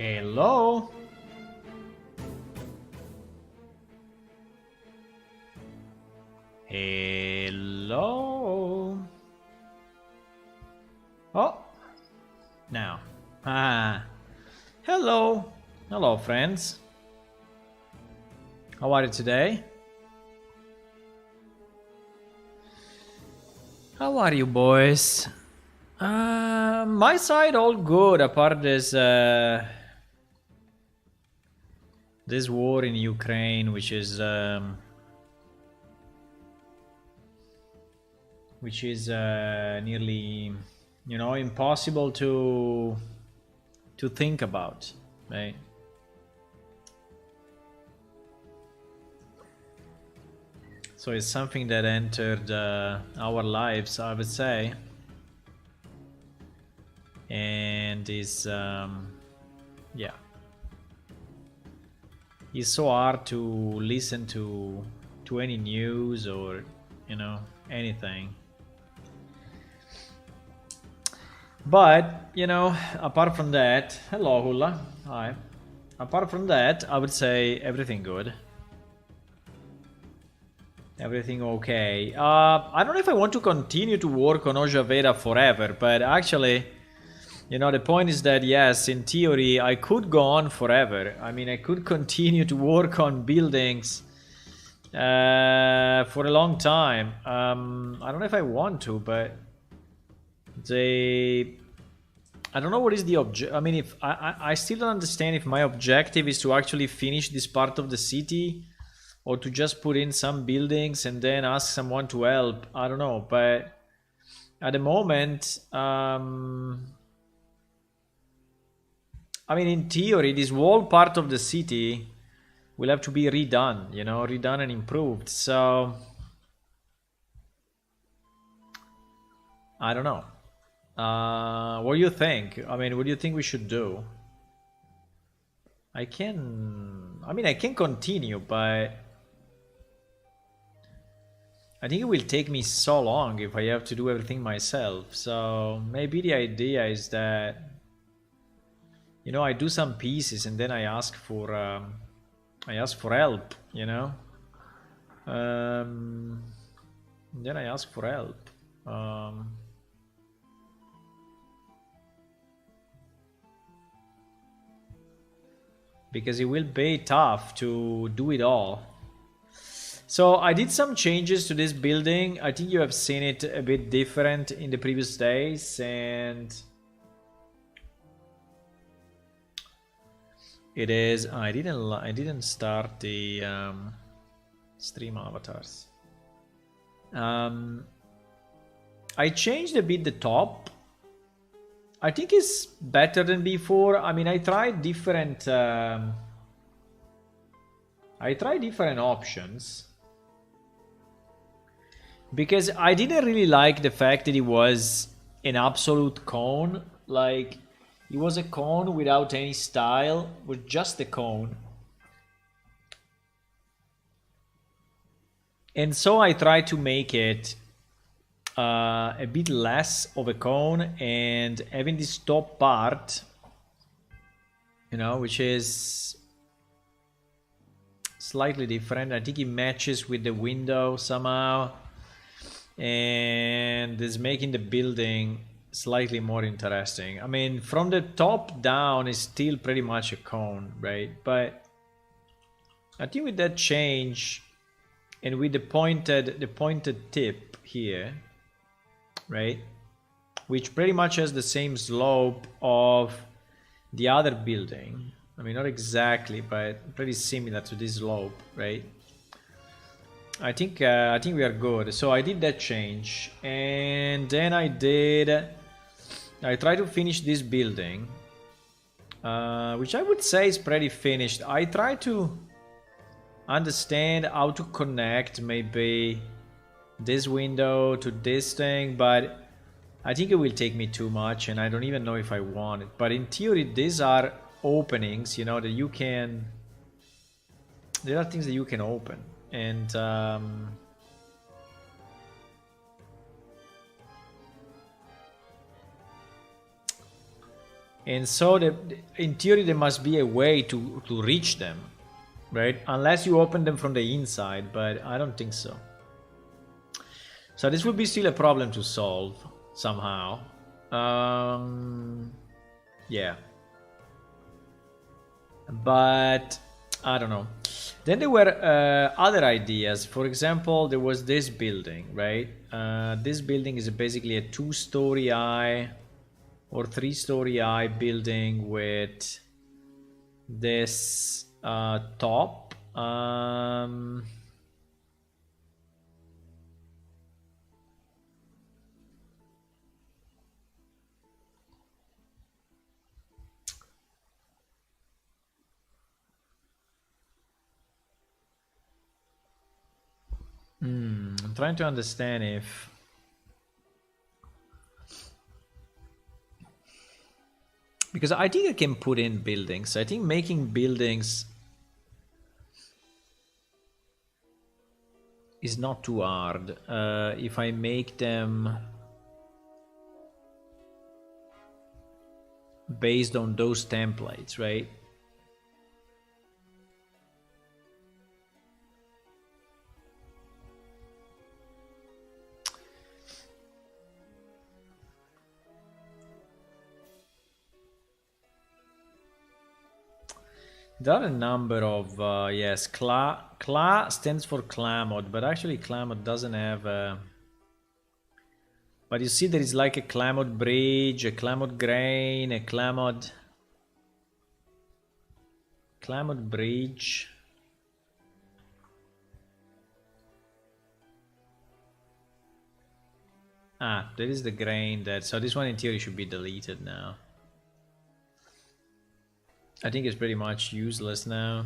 Hello? Hello? Oh, now. Hello. Hello, friends. How are you today? How are you, boys? My side all good, apart this war in Ukraine, which is nearly, impossible to think about, right? So it's something that entered our lives, I would say, and is yeah, it's so hard to listen to any news or anything. But apart from that, hello Hula, hi. Apart from that, I would say everything good. Everything okay. I don't know if I want to continue to work on Ojaveda forever, but actually, the point is that yes, in theory, I could go on forever. I mean, I could continue to work on buildings for a long time. I don't know if I want to, but I don't know what is the object. I mean, if I still don't understand if my objective is to actually finish this part of the city or to just put in some buildings and then ask someone to help. I don't know, but at the moment, I mean, in theory, this whole part of the city will have to be redone, redone and improved. So I don't know. What do you think? I mean, what do you think we should do? I can continue, but I think it will take me so long if I have to do everything myself. So maybe the idea is that, I do some pieces and then I ask for help, then I ask for help. Because it will be tough to do it all. So I did some changes to this building. I think you have seen it a bit different in the previous days, and it is. I didn't start the stream avatars. I changed a bit the top. I think it's better than before. I mean, I tried different options because I didn't really like the fact that it was an absolute cone. Like, it was a cone without any style, with just a cone. And so I tried to make it a bit less of a cone and having this top part, which is slightly different. I think it matches with the window somehow, and is making the building slightly more interesting. I mean, from the top down is still pretty much a cone, right? But I think with that change and with the pointed tip here, right, which pretty much has the same slope of the other building. I mean, not exactly, but pretty similar to this slope, right? I think we are good. So I did that change, and then I tried to finish this building, which I would say is pretty finished. I try to understand how to connect maybe this window to this thing, but I think it will take me too much and I don't even know if I want it. But in theory, these are openings, that you can, there are things that you can open, and And so in theory there must be a way to reach them, right? Unless you open them from the inside, but I don't think so. So this would be still a problem to solve somehow. Yeah. But I don't know. Then there were other ideas. For example, there was this building, right? This building is basically a 2-story high or 3-story high building with this top. I'm trying to understand if because I think I can put in buildings. I think making buildings is not too hard. If I make them based on those templates, right? There are a number of, yes, Cla stands for Clamod, but actually Clamod doesn't have but you see there is like a Clamod bridge, a Clamod grain, a Clamod bridge. Ah, there is the grain that, so this one in theory should be deleted now. I think it's pretty much useless now.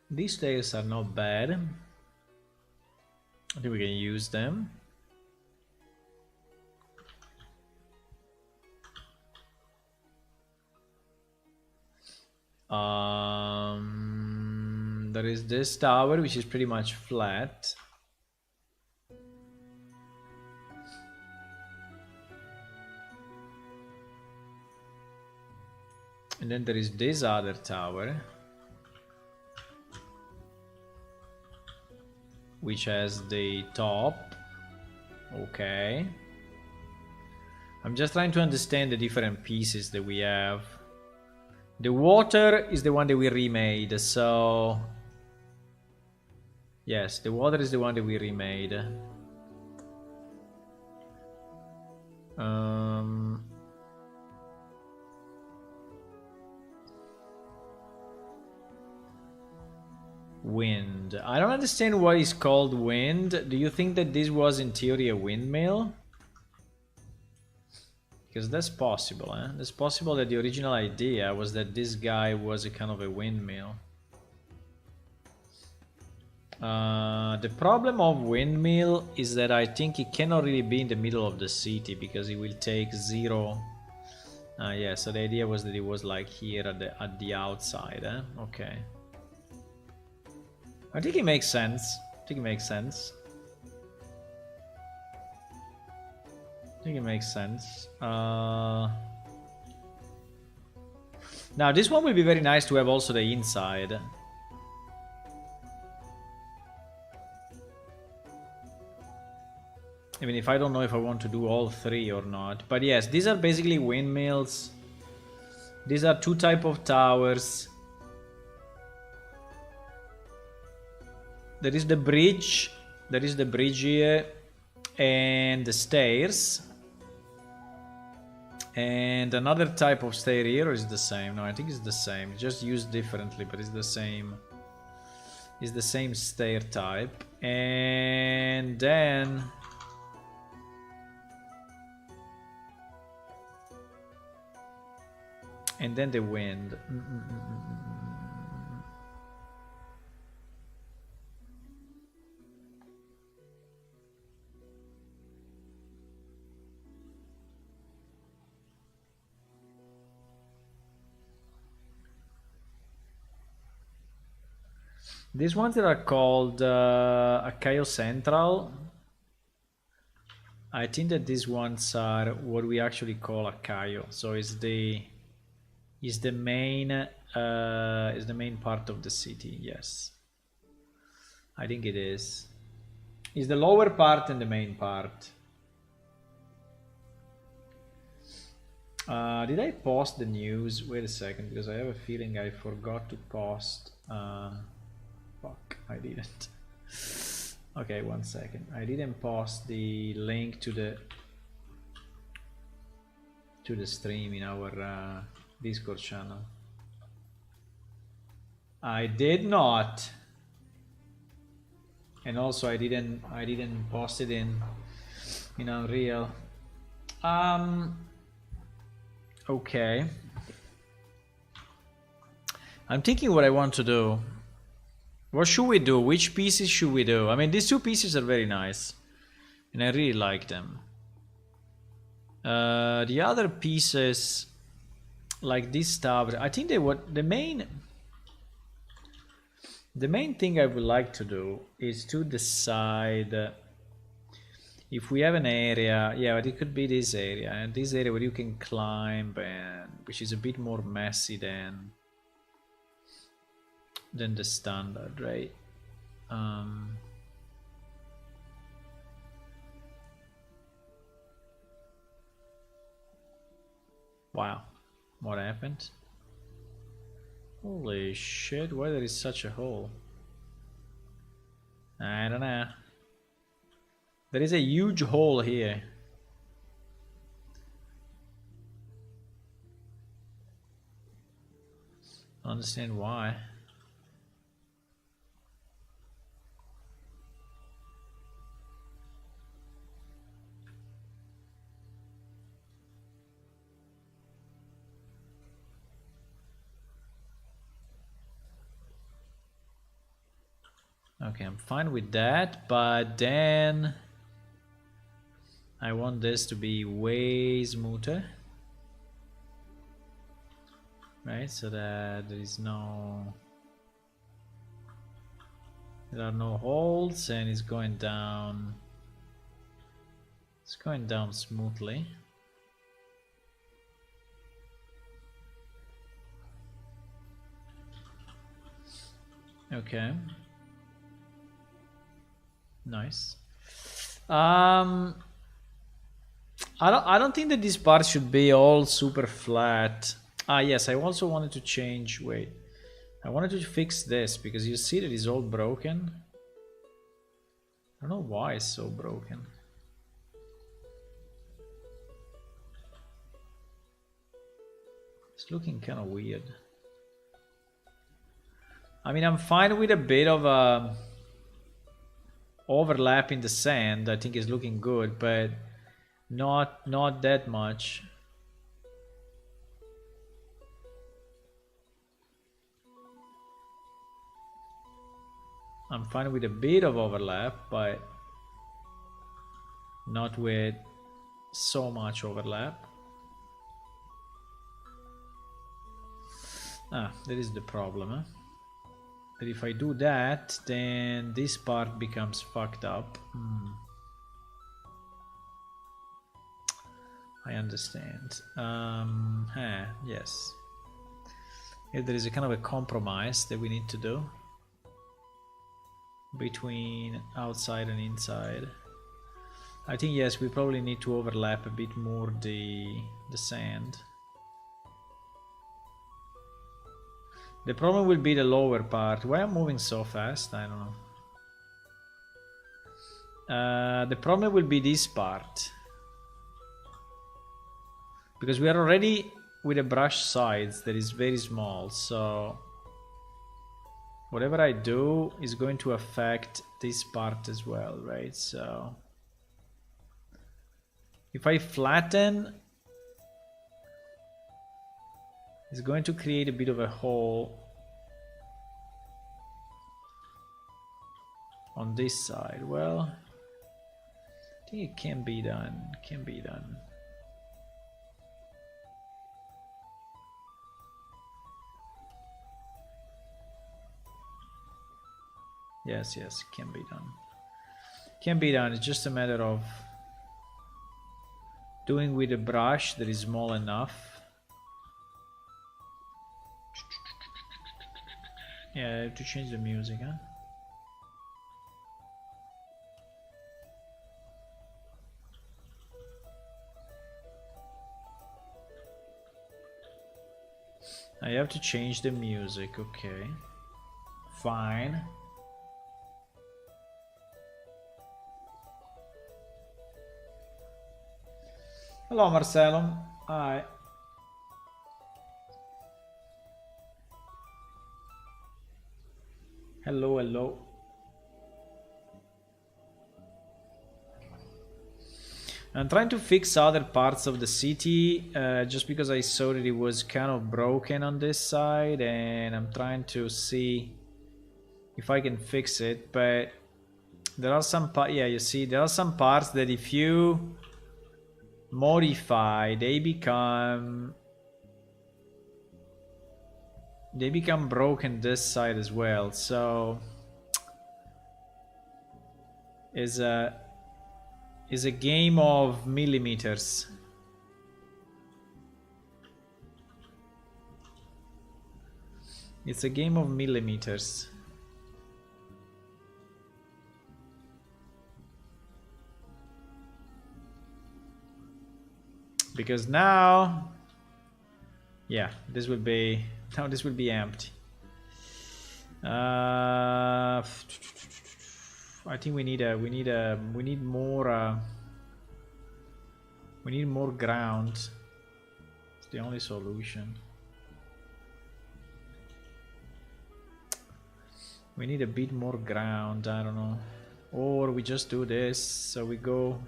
These stairs are not bad. I think we can use them. There is this tower which is pretty much flat. And then there is this other tower which has the top. Okay. I'm just trying to understand the different pieces that we have. The water is the one that we remade, so yes, the water is the one that we remade. Wind. I don't understand what is called wind. Do you think that this was in theory a windmill? Because that's possible, eh? It's possible that the original idea was that this guy was a kind of a windmill. The problem of windmill is that I think it cannot really be in the middle of the city because it will take 0. Yeah, so the idea was that it was like here at the outside, eh? Okay. I think it makes sense. I think it makes sense. I think it makes sense. Now this one will be very nice to have also the inside. I mean, if I don't know if I want to do all 3 or not. But yes, these are basically windmills. These are 2 types of towers. There is the bridge. There is the bridge here. And the stairs. And another type of stair here, or is the same? No, I think it's the same. Just used differently, but it's the same. It's the same stair type. And then... and then the wind. These ones that are called Akayo Central, I think that these ones are what we actually call Akayo. So it's the main part of the city. Yes, I think it is. It's the lower part and the main part. Did I post the news? Wait a second, because I have a feeling I forgot to post. Fuck, I didn't. Okay, 1 second. I didn't post the link to the stream in our Discord channel. I did not, and also I didn't post it in Unreal. Okay. I'm thinking what I want to do. What should we do? Which pieces should we do? I mean, these two pieces are very nice, and I really like them. The other pieces, like this tower, I think the main thing I would like to do is to decide if we have an area. Yeah, but it could be this area, and this area where you can climb, and which is a bit more messy than the standard, right? Wow, what happened? Holy shit, why there is such a hole? I don't know. There is a huge hole here. I don't understand why. Okay, I'm fine with that, but then I want this to be way smoother, right? So that there are no holes, and it's going down. It's going down smoothly. Okay. Nice. I don't think that this part should be all super flat. Yes, I also wanted to change. Wait, I wanted to fix this because you see that it's all broken. I don't know why it's so broken. It's looking kind of weird. I mean, I'm fine with a bit of a overlap in the sand. I think it's looking good, but not that much. I'm fine with a bit of overlap, but not with so much overlap. That is the problem, huh? But if I do that, then this part becomes fucked up. I understand. Yes. Here there is a kind of a compromise that we need to do between outside and inside. I think yes, we probably need to overlap a bit more the sand. The problem will be the lower part. Why am I moving so fast? I don't know. The problem will be this part. Because we are already with a brush sides that is very small, so whatever I do is going to affect this part as well, right? So if I flatten, it's going to create a bit of a hole on this side. Well, I think it can be done. It can be done. Yes, it can be done. Can be done. It's just a matter of doing with a brush that is small enough. Yeah, I have to change the music, huh? I have to change the music, okay. Fine. Hello Marcelo. Hi. Hello, hello. I'm trying to fix other parts of the city just because I saw that it was kind of broken on this side, and I'm trying to see if I can fix it, but there are some yeah, you see there are some parts that if you modify they become broken this side as well, so is a game of millimeters. It's a game of millimeters. Because now, yeah, this will be empty. I think we need more ground. It's the only solution. We need a bit more ground, I don't know. Or we just do this, so we go.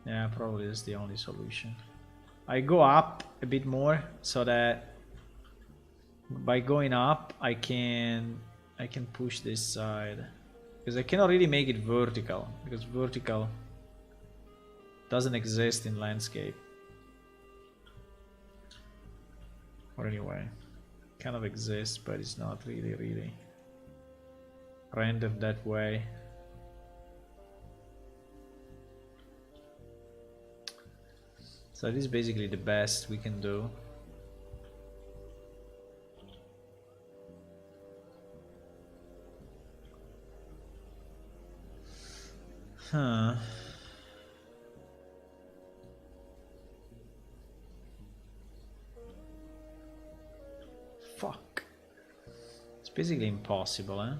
Yeah, probably that's the only solution. I go up a bit more so that by going up I can push this side, because I cannot really make it vertical because vertical doesn't exist in landscape, or anyway kind of exists but it's not really rendered that way. So this is basically the best we can do. Huh. Fuck. It's basically impossible, eh?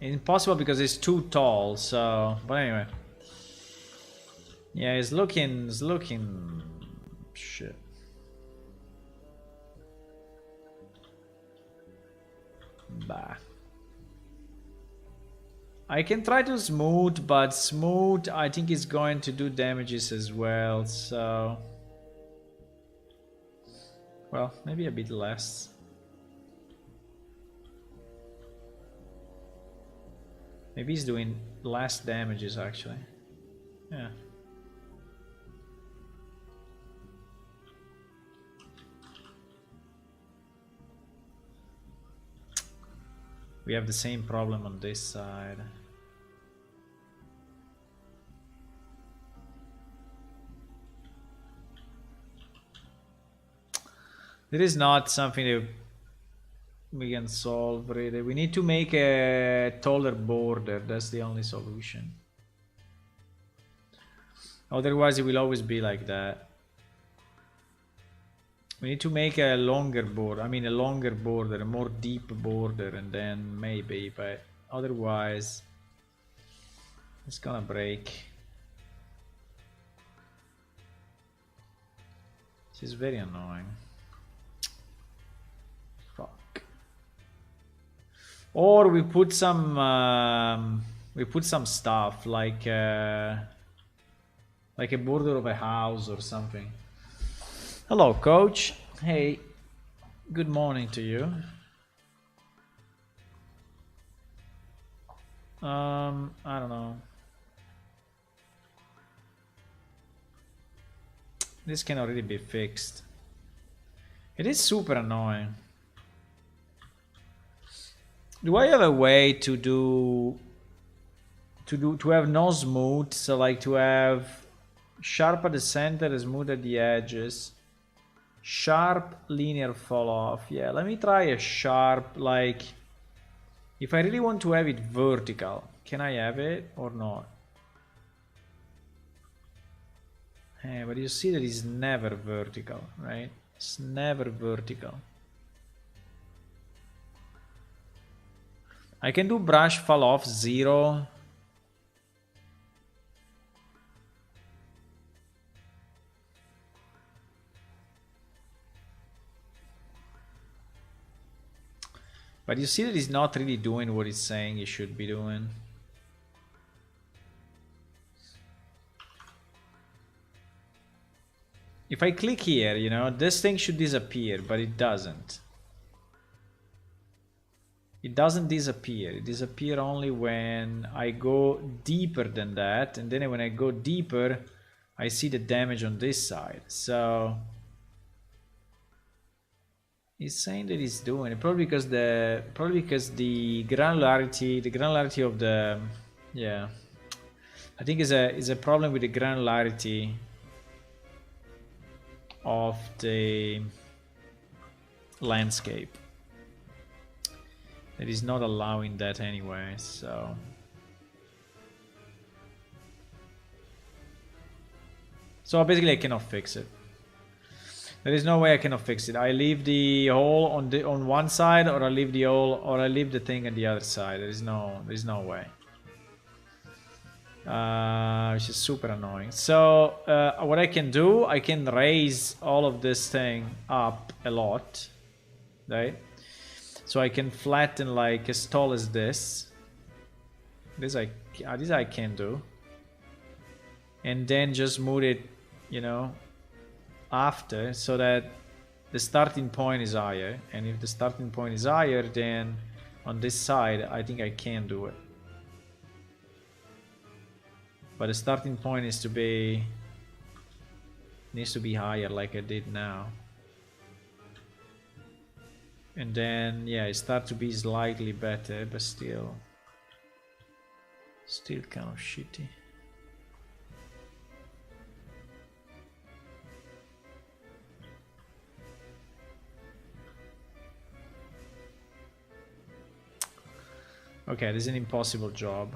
Impossible because it's too tall, so... But anyway. Yeah, it's looking... Shit. Bah. I can try to smooth, but smooth I think is going to do damages as well, so... Well, maybe a bit less. Maybe he's doing less damages actually. Yeah. We have the same problem on this side. It is not something that we can solve really. We need to make a taller border. That's the only solution. Otherwise it will always be like that. We need to make a longer border. I mean a longer border, a more deep border, and then maybe, but otherwise it's gonna break. This is very annoying. Fuck. Or we put some stuff like a border of a house or something. Hello, coach. Hey, good morning to you. I don't know. This cannot really be fixed. It is super annoying. Do I have a way to to have no smooth, so like to have sharp at the center, smooth at the edges, sharp linear fall off? Yeah, let me try a sharp, like if I really want to have it vertical, can I have it or not? Hey, but you see that it's never vertical, right? It's never vertical. I can do brush fall off 0. But you see that it's not really doing what it's saying it should be doing. If I click here, you know, this thing should disappear, but it doesn't. It doesn't disappear. It disappears only when I go deeper than that, and then when I go deeper, I see the damage on this side. So it's saying that it's doing it probably because the granularity of the, yeah, I think is a problem with the granularity of the landscape. It is not allowing that anyway, so basically I cannot fix it. There is no way I cannot fix it. I leave the hole on one side, or I leave the hole, or I leave the thing on the other side. There is no way. Which is super annoying. So what I can do, I can raise all of this thing up a lot, right? So I can flatten like as tall as this. This I can do, and then just move it, you know, after, so that the starting point is higher. And if the starting point is higher, then on this side I think I can do it. But the starting point needs to be higher, like I did now. And then yeah, it starts to be slightly better, but still kind of shitty. Okay, this is an impossible job.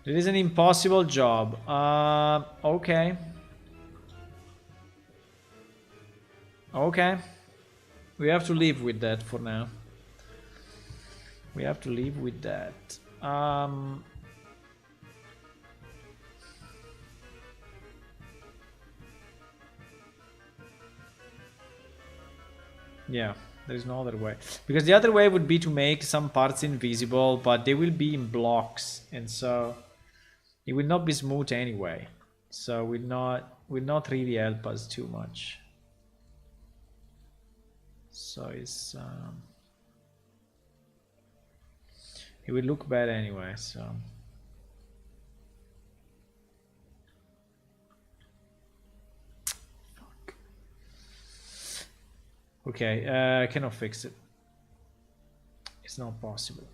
It is an impossible job. Okay. Okay. We have to live with that for now. We have to live with that. Yeah, there is no other way. Because the other way would be to make some parts invisible, but they will be in blocks, and so it will not be smooth anyway. So will not really help us too much. So it's it will look bad anyway, so fuck. Okay, I cannot fix it. It's not possible.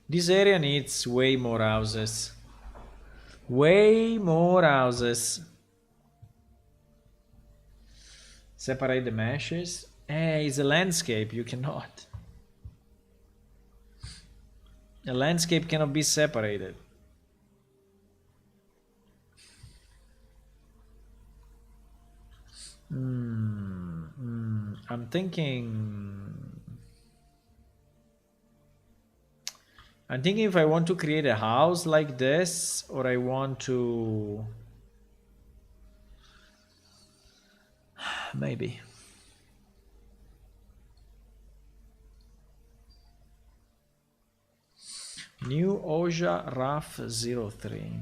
This area needs way more houses. Way more houses. Separate the meshes. Hey, it's a landscape, you cannot. A landscape cannot be separated. I'm thinking if I want to create a house like this, or I want to maybe new Oja RAF 03.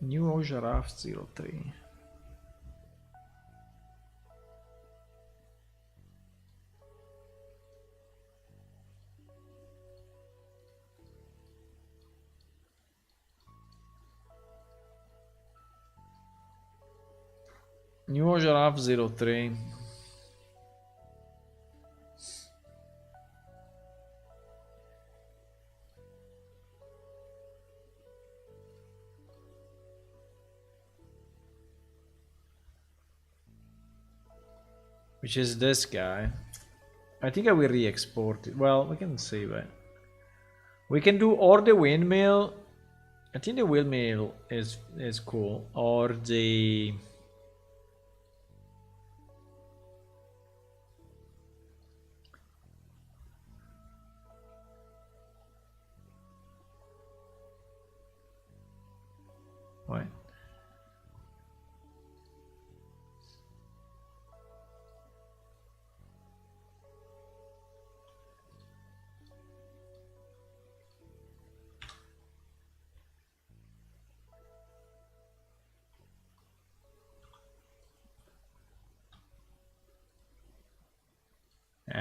New Ojaveda 03. New Ojaveda 03. Which is this guy. I think I will re-export it. Well, we can save it. We can do or the windmill. I think the windmill is cool. Or the what?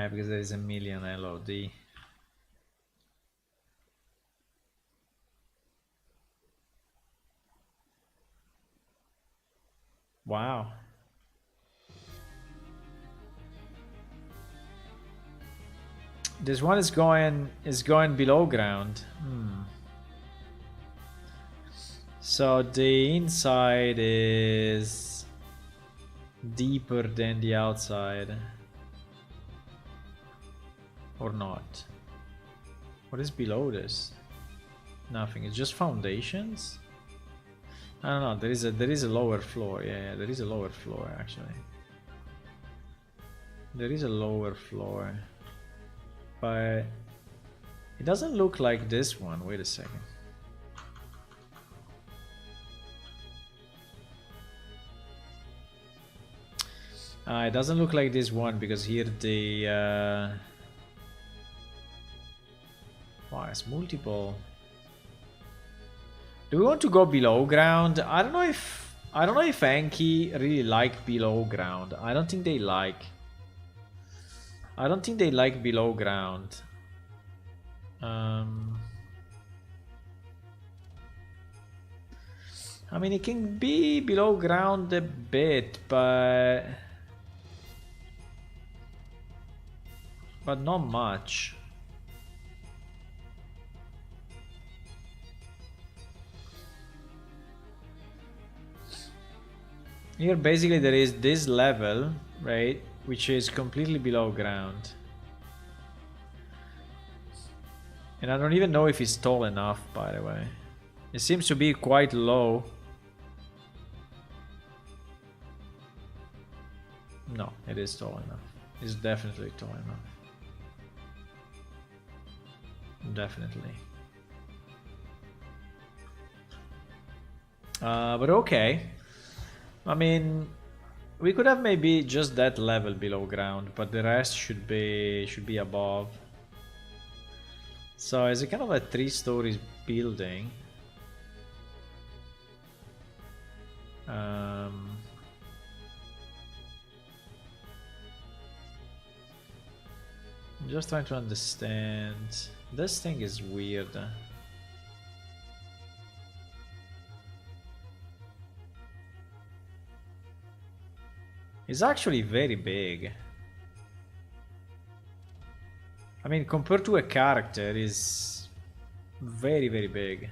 Because there is a million LOD. Wow. This one is going below ground. So the inside is deeper than the outside. Or not? What is below this? Nothing. It's just foundations. I don't know. There is a lower floor. Yeah, there is a lower floor actually. There is a lower floor, but it doesn't look like this one. Wait a second. It doesn't look like this one because here the wow, it's multiple. Do we want to go below ground? I don't know if Anki really like below ground. I don't think they like below ground. I mean, it can be below ground a bit, but not much. Here basically there is this level, right, which is completely below ground. And I don't even know if it's tall enough, by the way. It seems to be quite low. No, it is tall enough. It's definitely tall enough. Definitely. But okay. I mean, we could have maybe just that level below ground, but the rest should be above. So it's a kind of a 3-story building. I'm just trying to understand. This thing is weird. It's actually very big. I mean, compared to a character, is very, very big.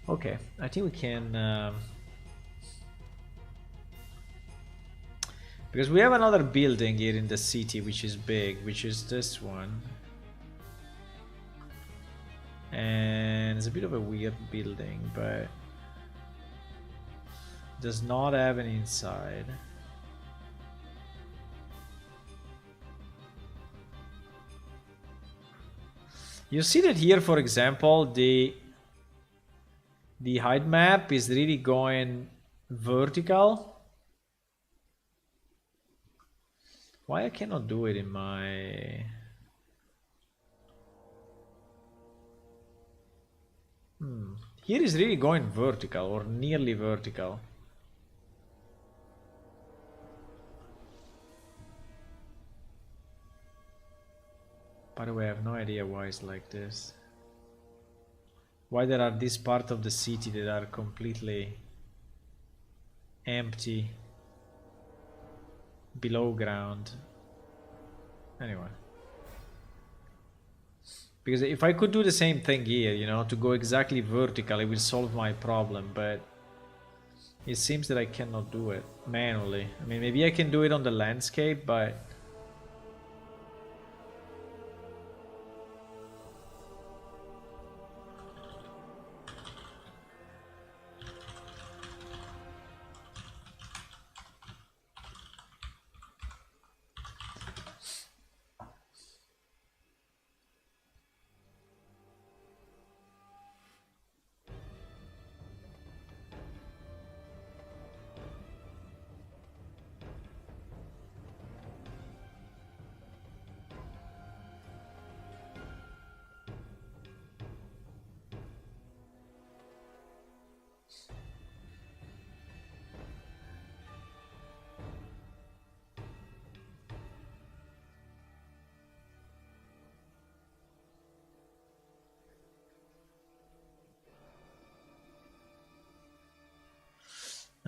Okay, I think we can... because we have another building here in the city which is big, which is this one. And it's a bit of a weird building, but... does not have an inside. You see that here, for example, the height map is really going vertical. Why I cannot do it in my... Here is really going vertical or nearly vertical. By the way, I have no idea why it's like this. Why there are this part of the city that are completely empty below ground. Anyway. Because if I could do the same thing here, you know, to go exactly vertical, it will solve my problem, but it seems that I cannot do it manually. I mean, maybe I can do it on the landscape, but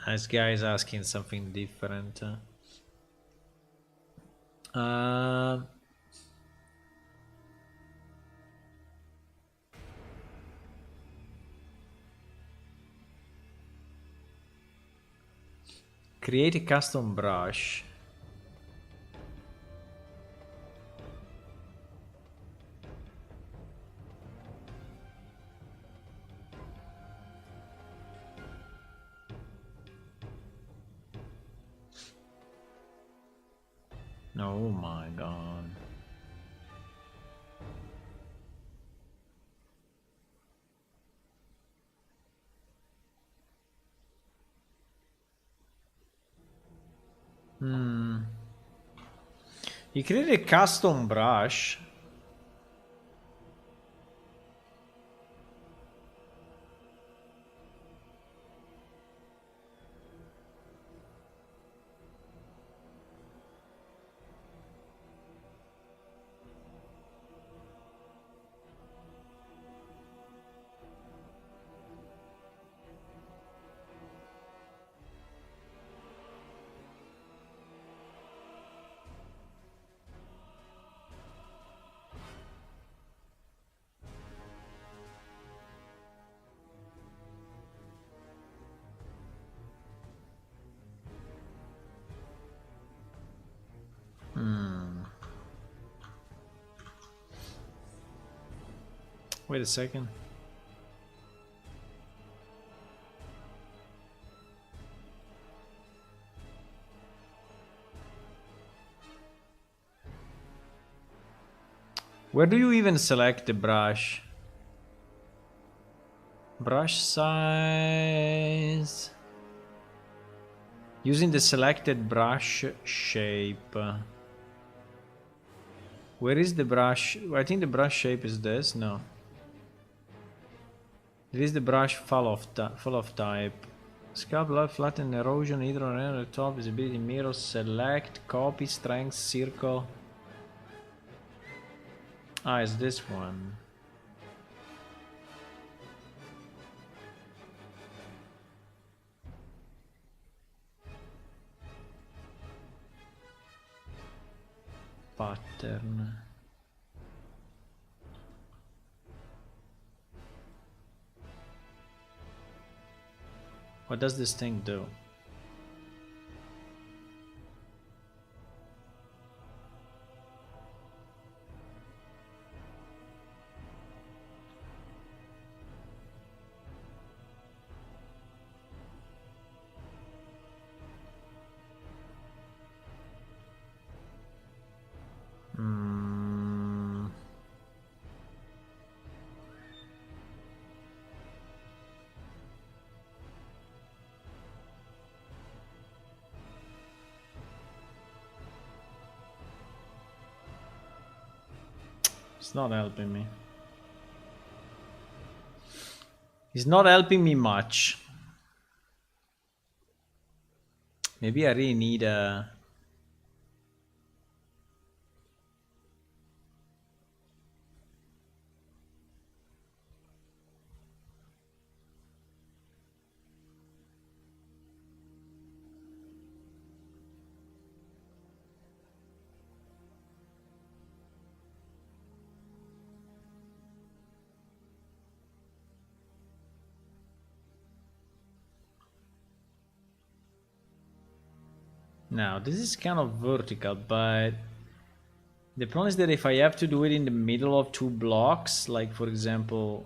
this guy is asking something different. Create a custom brush. Oh my god. You create a custom brush. Wait a second. Where do you even select the brush? Brush size. Using the selected brush shape. Where is the brush? I think the brush shape is this. No. It is the brush fall of type. Sculpt, light, flatten, erosion, hydro, on the top, visibility, mirror, select, copy, strength, circle. Ah, it's this one. Pattern. What does this thing do? It's not helping me. It's not helping me much. Maybe I really need a... Now, this is kind of vertical, but the problem is that if I have to do it in the middle of two blocks, like for example...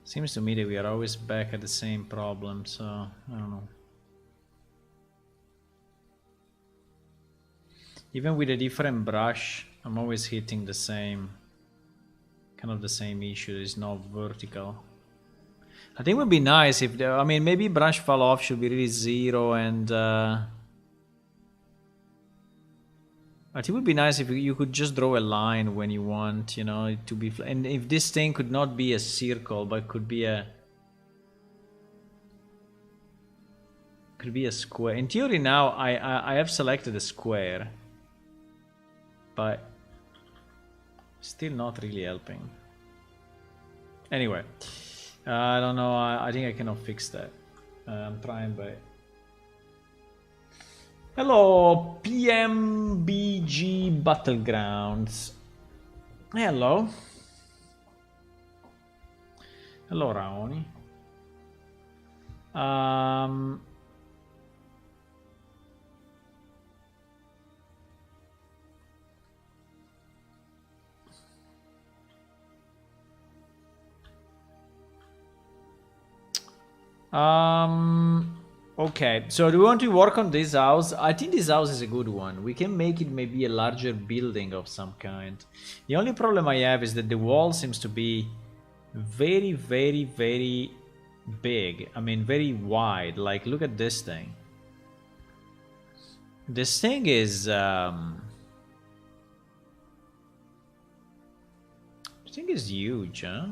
Seems to me that we are always back at the same problem, so I don't know. Even with a different brush, I'm always hitting the same, kind of the same issue. It's not vertical. I think it would be nice if, I mean, maybe brush fall off should be really 0 and... I think it would be nice if you could just draw a line when you want, you know, it to be... And if this thing could not be a circle, but could be a... Could be a square. In theory now, I have selected a square. But... Still not really helping. Anyway. I don't know, I think I cannot fix that. I'm trying, but... Hello, PMBG Battlegrounds. Hello. Hello, Raoni. Okay, so do we want to work on this house? I think this house is a good one. We can make it maybe a larger building of some kind. The only problem I have is that the wall seems to be very, very, very big. I mean, very wide. Like, look at this thing. This thing is... this thing is huge, huh?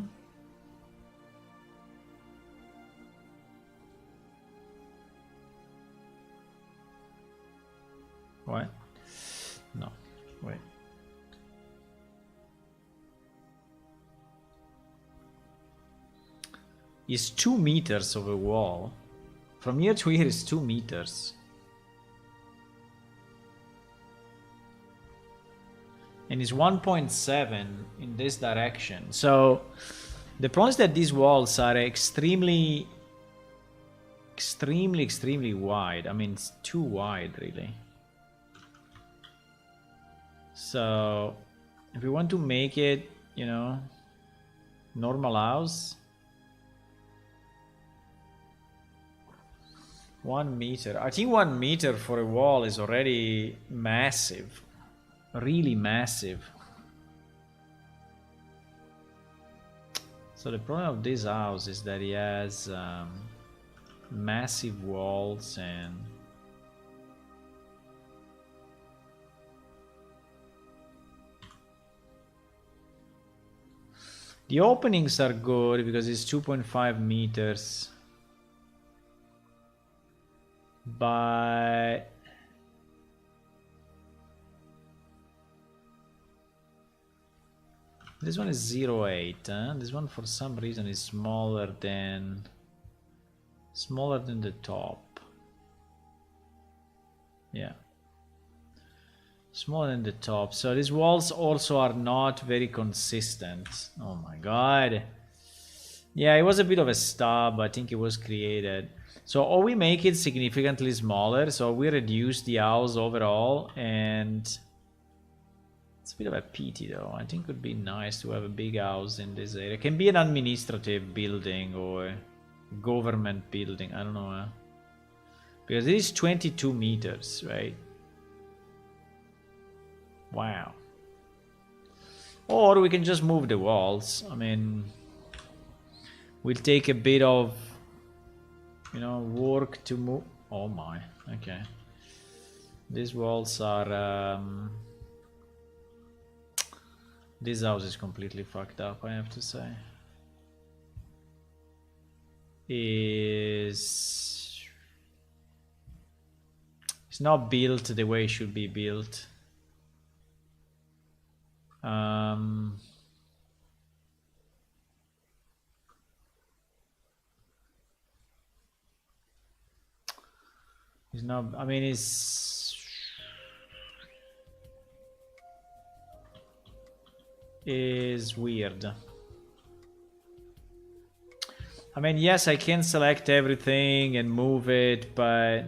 What? No, wait. It's 2 meters of a wall. From here to here is 2 meters. And it's 1.7 in this direction. So the problem is that these walls are extremely wide. I mean, it's too wide, really. So, if we want to make it, you know, normal house, 1 meter. I think 1 meter for a wall is already massive, really massive. So the problem of this house is that it has massive walls and... The openings are good because it's 2.5 meters. But... This one is 0.8, huh? This one for some reason is smaller than the top. Yeah. Smaller than the top. So these walls also are not very consistent. Oh my god. Yeah, it was a bit of a stub. I think it was created. So or we make it significantly smaller. So we reduce the house overall and It's a bit of a pity though. I think it would be nice to have a big house in this area. It can be an administrative building or government building. I don't know. Because it is 22 meters, right? Wow. Or we can just move the walls. I mean, we'll take a bit of, you know, work to move. Oh my, okay. These walls are... This house is completely fucked up, I have to say. It's not built the way it should be built. It's not, I mean, is weird. I mean, yes, I can select everything and move it, but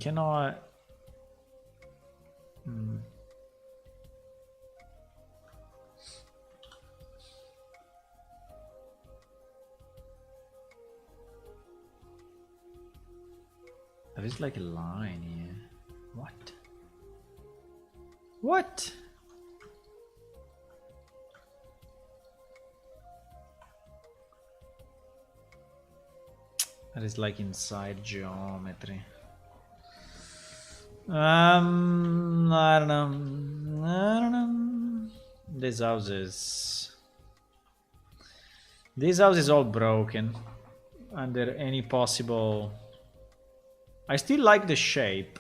cannot. There is like a line here. What? What? That is like inside geometry. I don't know. This house is all broken under any possible. I still like the shape,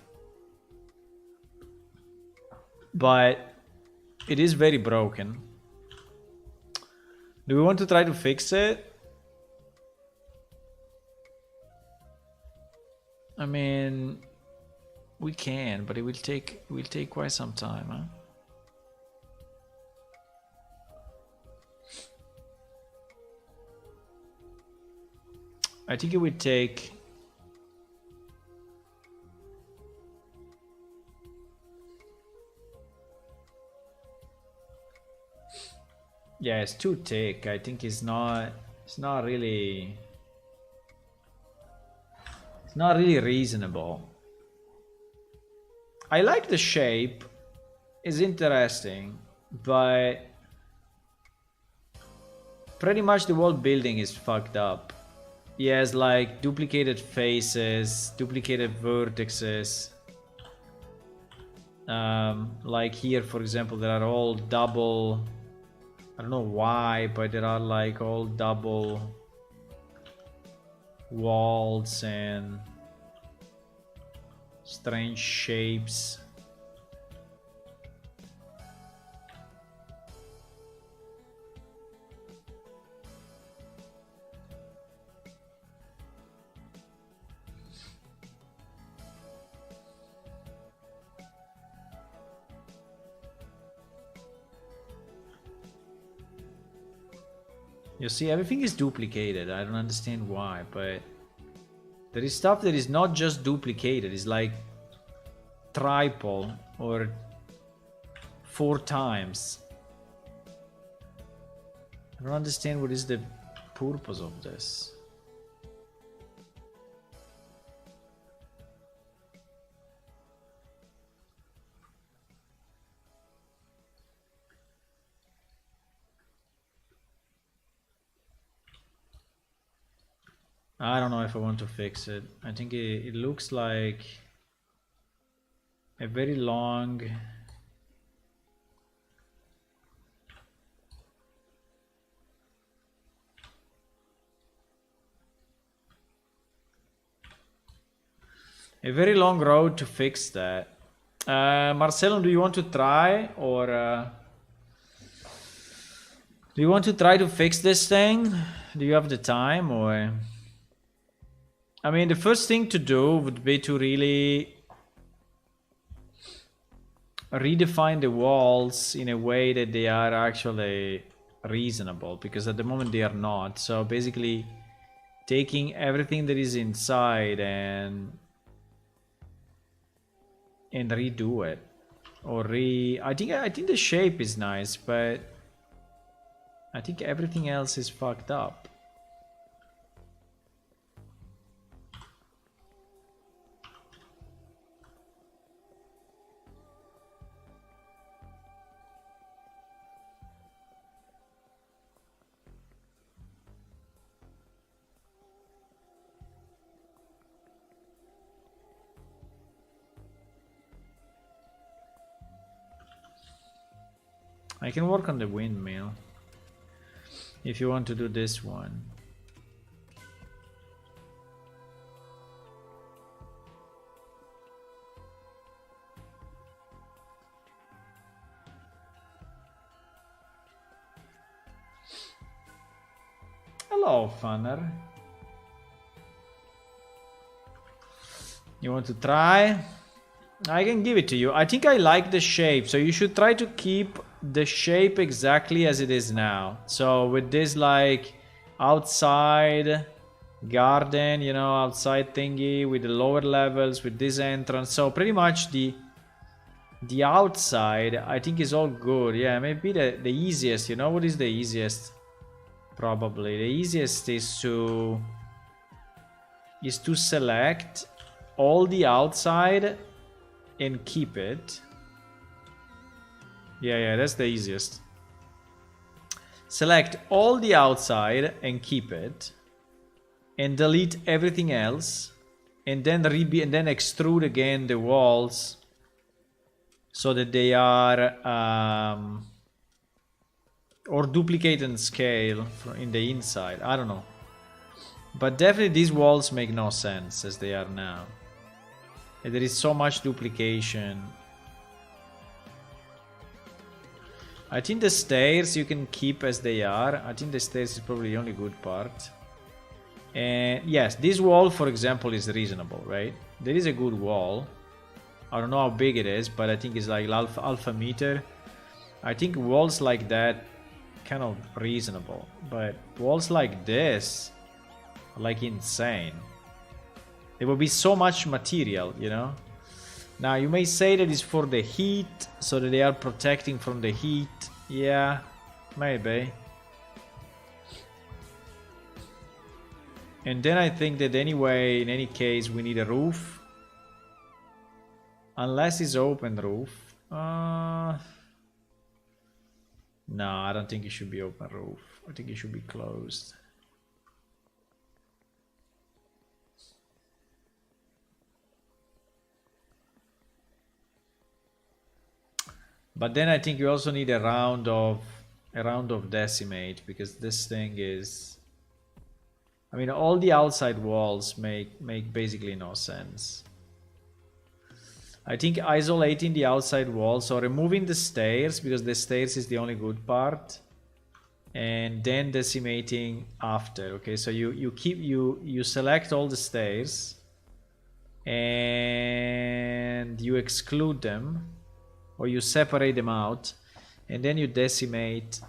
but it is very broken. Do we want to try to fix it? I mean, we can, but it will take quite some time, huh? I think it would take. Yeah, it's too thick. I think it's not really reasonable. I like the shape. It's interesting, but pretty much the whole building is fucked up. He has like duplicated faces, duplicated vertices. Like here, for example, there are all double. I don't know why, but there are like all double walls and strange shapes. You see, everything is duplicated. I don't understand why, but there is stuff that is not just duplicated. It's like triple or 4 times. I don't understand what is the purpose of this. I don't know if I want to fix it. I think it looks like a very long road to fix that. Marcelo, do you want to try, or do you want to try to fix this thing? Do you have the time, or? I mean, the first thing to do would be to really redefine the walls in a way that they are actually reasonable, because at the moment they are not. So basically taking everything that is inside and and redo it. Or I think the shape is nice, but I think everything else is fucked up. I can work on the windmill if you want to do this one. Hello, Funner. You want to try? I can give it to you. I think I like the shape, so you should try to keep the shape exactly as it is now. So with this like outside garden, you know, outside thingy with the lower levels, with this entrance. So pretty much the outside I think is all good. Yeah, maybe the easiest, you know what is the easiest? Probably the easiest is to select all the outside and keep it. Yeah, that's the easiest. Select all the outside and keep it, and delete everything else, and then extrude again the walls so that they are or duplicate and scale in the inside. I don't know, but definitely these walls make no sense as they are now. And there is so much duplication. I think the stairs you can keep as they are. I think the stairs is probably the only good part. And yes, this wall, for example, is reasonable, right? There is a good wall. I don't know how big it is, but I think it's like alpha meter. I think walls like that kind of reasonable, but walls like this are like insane. There will be so much material, you know. Now you may say that it's for the heat, so that they are protecting from the heat. Yeah, maybe. And then I think that anyway, in any case, we need a roof. Unless it's open roof. No, I don't think it should be open roof. I think it should be closed. But then I think you also need a round of decimate, because this thing is, I mean, all the outside walls make basically no sense. I think isolating the outside walls, or removing the stairs, because the stairs is the only good part, and then decimating after. Okay, so you select all the stairs and you exclude them, or you separate them out, and then you decimate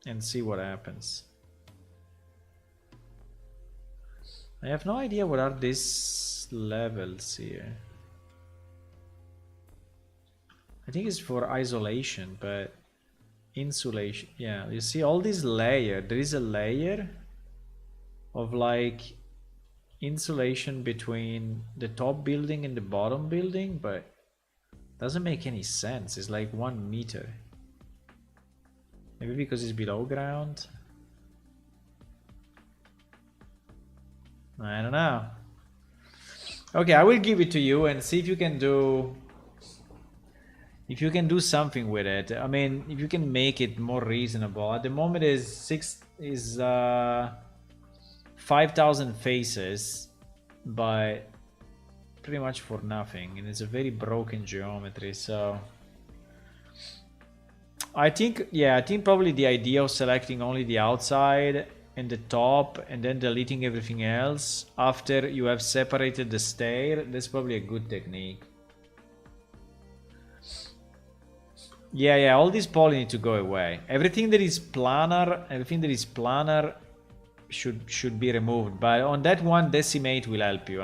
and see what happens. I have no idea what are these levels here. I think it's for isolation, but insulation. Yeah, you see all these layers. There is a layer of like insulation between the top building and the bottom building, but doesn't make any sense. It's like 1 meter. Maybe because it's below ground. I don't know. Okay, I will give it to you and see if you can do something with it. I mean, if you can make it more reasonable. At the moment is 5,000 faces, but pretty much for nothing, and it's a very broken geometry. So I think probably the idea of selecting only the outside and the top and then deleting everything else after you have separated the stair, that's probably a good technique. Yeah, all these poly need to go away. Everything that is planar should be removed. But on that one, decimate will help you.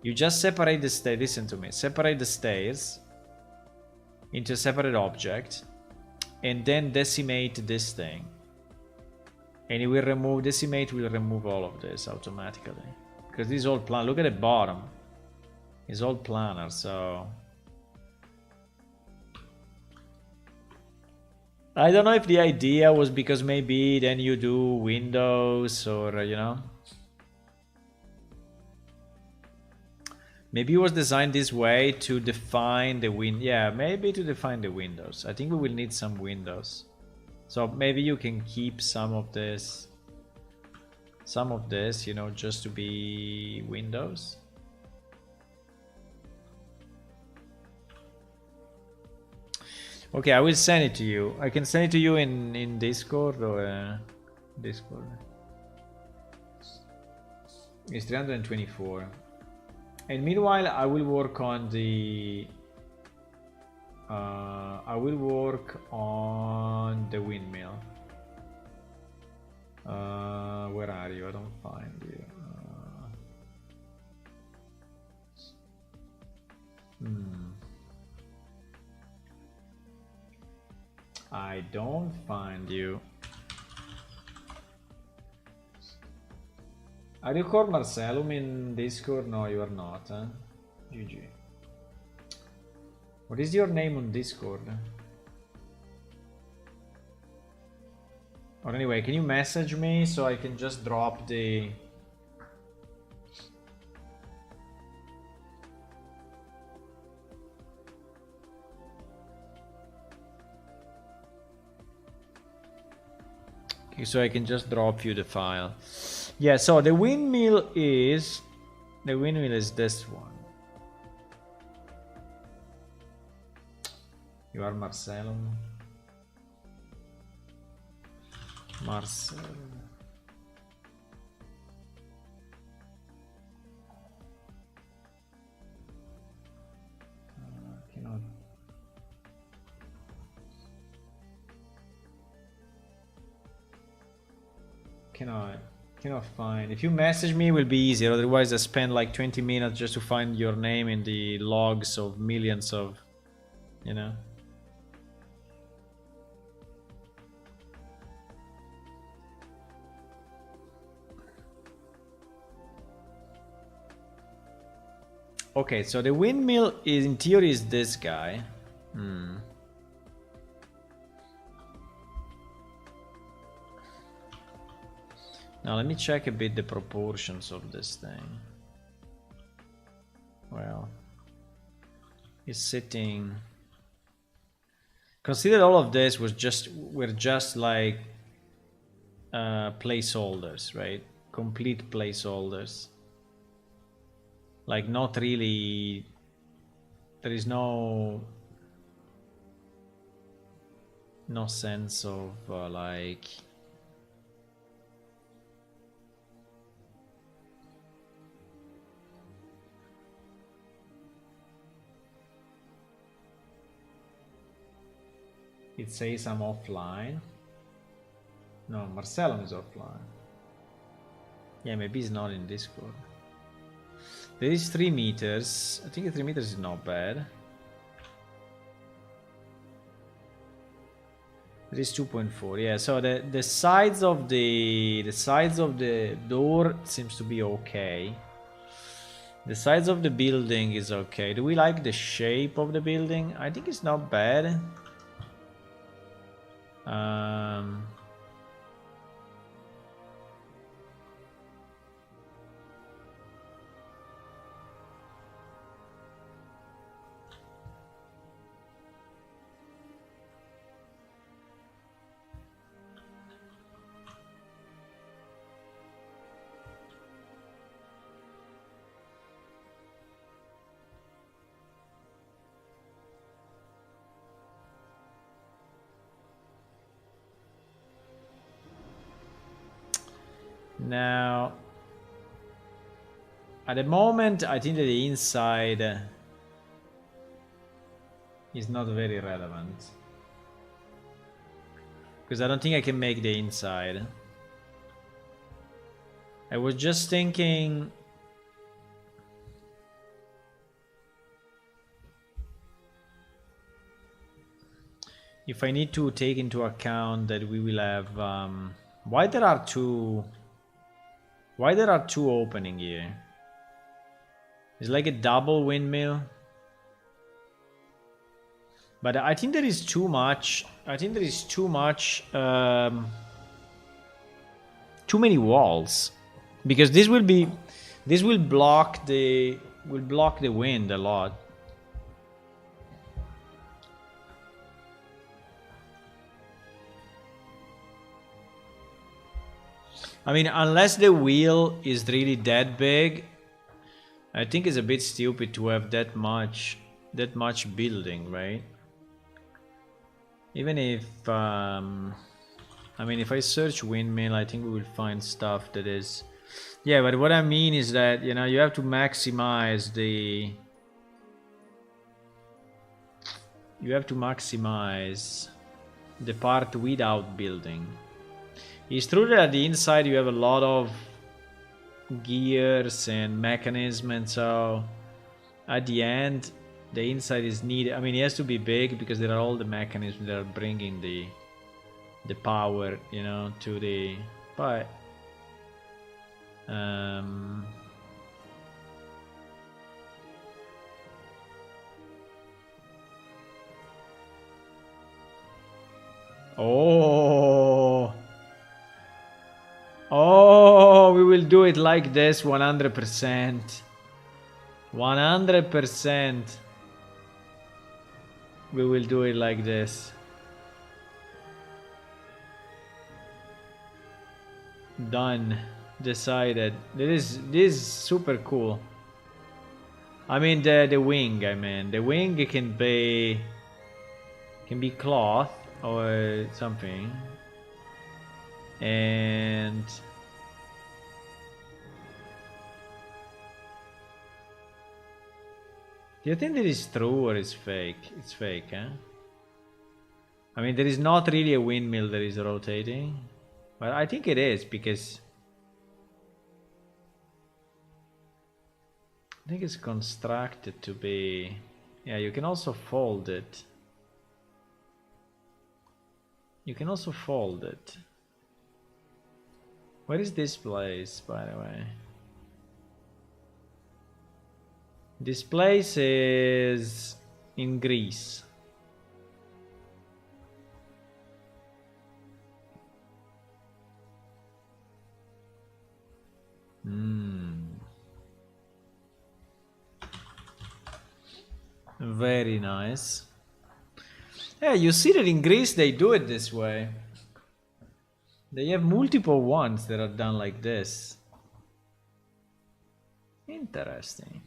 You just separate the stairs. Listen to me. Separate the stairs into a separate object, and then decimate this thing. And it will remove, decimate will remove all of this automatically. Because this is all plan. Look at the bottom. It's all planar, so. I don't know if the idea was because maybe then you do windows or, you know. Maybe it was designed this way to define the yeah, maybe to define the windows. I think we will need some windows. So maybe you can keep some of this, you know, just to be windows. Okay, I will send it to you. I can send it to you in Discord or Discord. It's 324. And meanwhile, I will work on the. I will work on the windmill. Where are you? I don't find you. I don't find you. Are you called Marcellum in Discord? No, you are not. Huh? GG. What is your name on Discord? Or anyway, can you message me so I can just drop the... Okay, so I can just drop you the file. Yeah, so the windmill is this one. You are Marcelo. Marcelo. Cannot find. If you message me, it will be easier. Otherwise, I spend like 20 minutes just to find your name in the logs of millions of, you know. Okay, so the windmill is in theory is this guy. Now let me check a bit the proportions of this thing. Well, it's sitting. Consider all of this were just like placeholders, right? Complete placeholders. Like not really. There is no sense of like. It says I'm offline. No, Marcelo is offline. Yeah, maybe he's not in Discord. There is 3 meters. I think 3 meters is not bad. There is 2.4. Yeah, so the sides of the door seems to be okay. The sides of the building is okay. Do we like the shape of the building? I think it's not bad. Now, at the moment, I think that the inside is not very relevant. Because I don't think I can make the inside. I was just thinking... if I need to take into account that we will have why there are two opening here? It's like a double windmill. But I think there is too much. I think there is too much. Too many walls, because this will block the wind a lot. I mean, unless the wheel is really that big, I think it's a bit stupid to have that much building, right? Even if I mean, if I search windmill, I think we will find stuff that is, yeah. But what I mean is that, you know, you have to maximize the part without building. It's true that at the inside you have a lot of gears and mechanism, and so at the end the inside is needed. I mean, it has to be big because there are all the mechanisms that are bringing the power, you know, to the, but oh, we will do it like this 100%. 100%. We will do it like this. Done. Decided. This is super cool. I mean, the wing. I mean, the wing can be cloth or something. And do you think that is true or is fake? It's fake, huh? I mean, there is not really a windmill that is rotating, but I think it is, because I think it's constructed to be. Yeah, you can also fold it. You can also fold it. Where is this place, by the way? This place is in Greece. Very nice. Yeah, you see that in Greece they do it this way. They have multiple ones that are done like this. Interesting.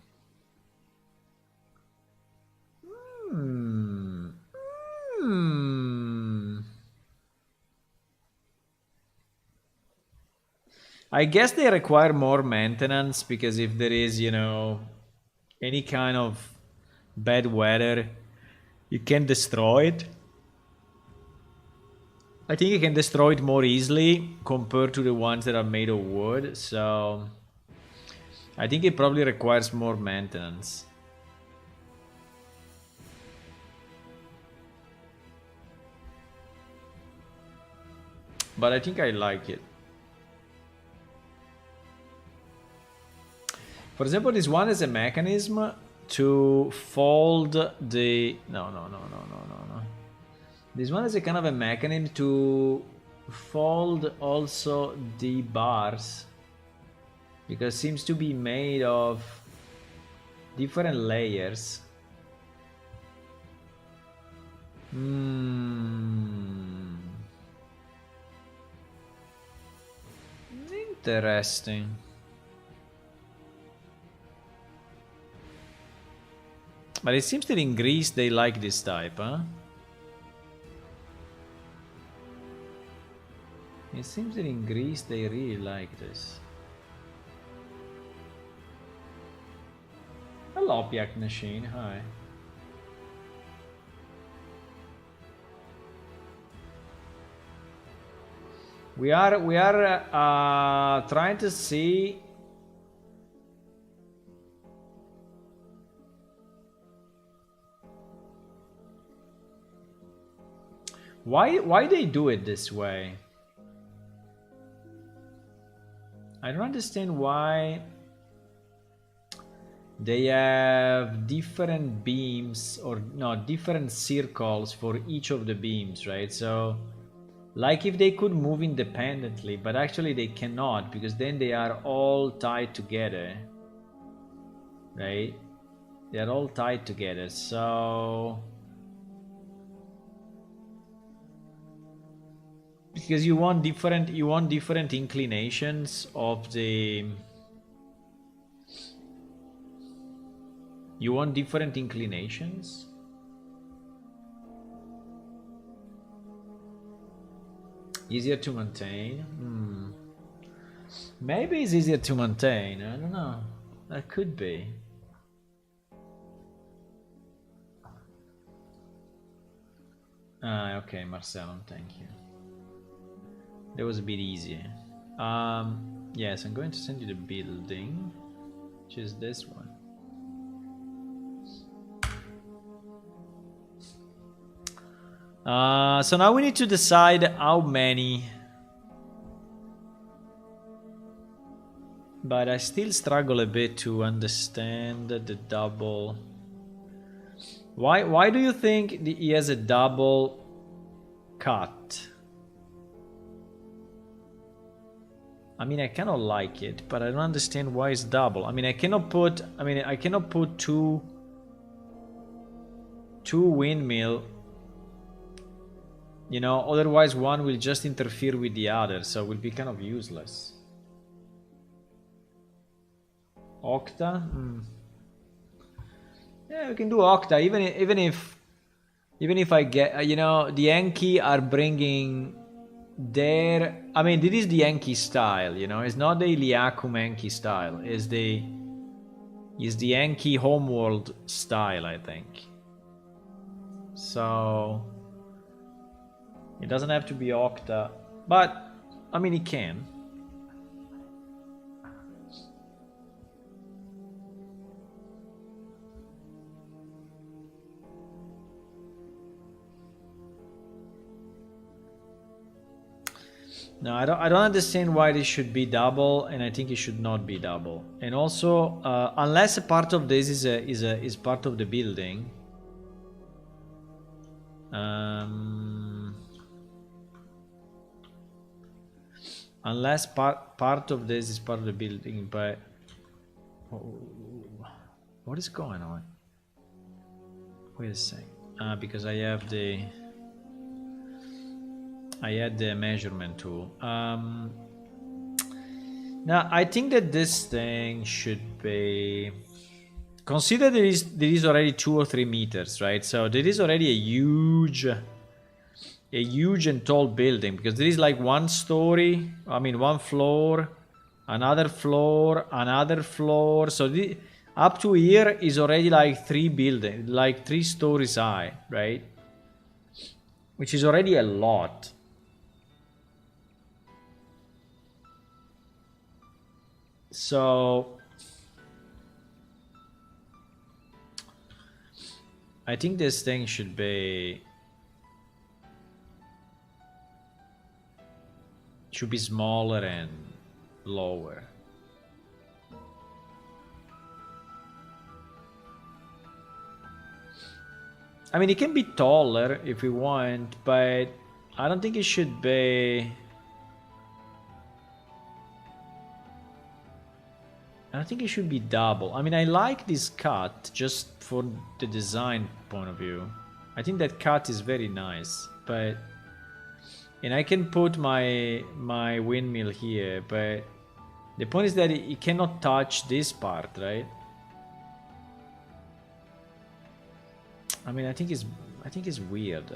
I guess they require more maintenance, because if there is, you know, any kind of bad weather, you can destroy it. I think you can destroy it more easily compared to the ones that are made of wood, so I think it probably requires more maintenance. But I think I like it. For example, this one is a mechanism to fold the... No. This one is a kind of a mechanism to fold also the bars, because it seems to be made of different layers. Interesting. But it seems that in Greece they like this type, huh? It seems that in Greece they really like this. Hello, Piak Machine. Hi. We are trying to see. Why they do it this way? I don't understand why they have different beams, or no, different circles for each of the beams, right? So like if they could move independently, but actually they cannot, because then they are all tied together, right? They are all tied together. So because you want different inclinations of the, you want different inclinations. Easier to maintain. Maybe it's easier to maintain. I don't know. That could be. Okay, Marcelo, thank you. That was a bit easier. Yes, I'm going to send you the building, which is this one. So now we need to decide how many. But I still struggle a bit to understand the double. Why do you think he has a double cut? I mean, I kind of like it, but I don't understand why it's double. I mean, I cannot put two windmill. You know, otherwise one will just interfere with the other, so it will be kind of useless. Octa? Yeah, we can do Octa, even if I get, you know, the Yankee are bringing their, I mean, this is the Yankee style, you know, it's not the Iliacum Yankee style, it's the Yankee homeworld style, I think. So it doesn't have to be Octa, but I mean, it can. No, I don't understand why this should be double, and I think it should not be double. And also, unless a part of this is part of the building. Unless part of this is part of the building, but what is going on? Wait a sec. Because I had the measurement tool. Now I think that this thing should be. Consider there is already 2 or 3 meters, right? So there is already a huge and tall building, because there is like one story. I mean, one floor, another floor, another floor. So up to here is already like 3 stories high, right? Which is already a lot. So I think this thing should be smaller and lower. I mean, it can be taller if we want, but I don't think it should be. I think it should be double. I mean, I like this cut just for the design point of view. I think that cut is very nice, but and I can put my windmill here, but the point is that it cannot touch this part, right? I mean, I think it's weird.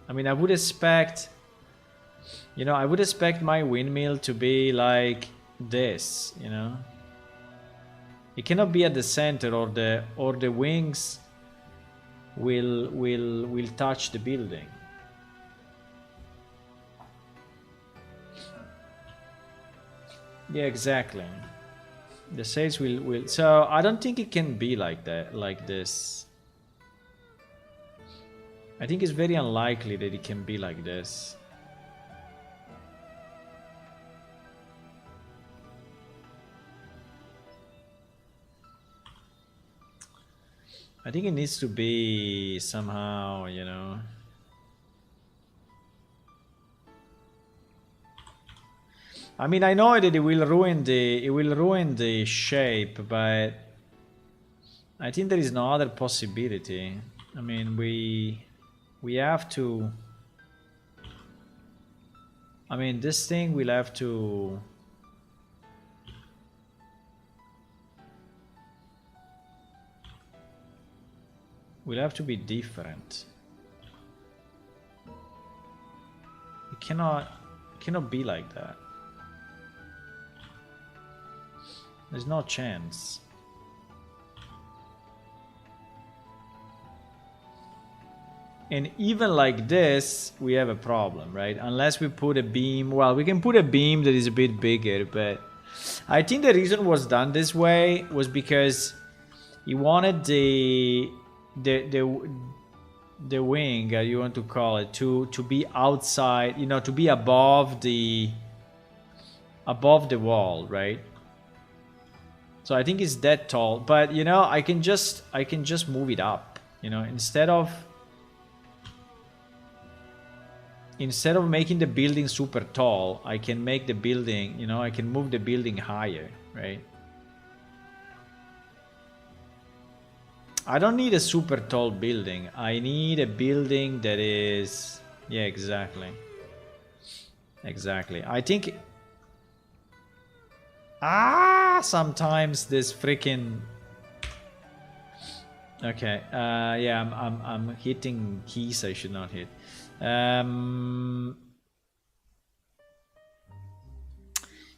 I mean, I would expect, you know, I would expect my windmill to be like this, you know. It cannot be at the center, or the wings will touch the building. Yeah, exactly. The sails will. So I don't think it can be like that, like this. I think it's very unlikely that it can be like this. I think it needs to be somehow, you know. I mean, I know that it will ruin the shape, but I think there is no other possibility. I mean, we have to. I mean, this thing will have to. Will have to be different. It cannot be like that. There's no chance. And even like this, we have a problem, right? Unless we put a beam. Well, we can put a beam that is a bit bigger, but I think the reason it was done this way was because he wanted the wing, you want to call it, to be outside, you know, to be above the wall, right? So I think it's that tall, but you know, I can just move it up, you know, instead of making the building super tall, I can make the building, you know, I can move the building higher, right? I don't need a super tall building. I need a building that is... Yeah, exactly. Exactly. I think... sometimes this freaking... Okay, yeah, I'm hitting keys I should not hit.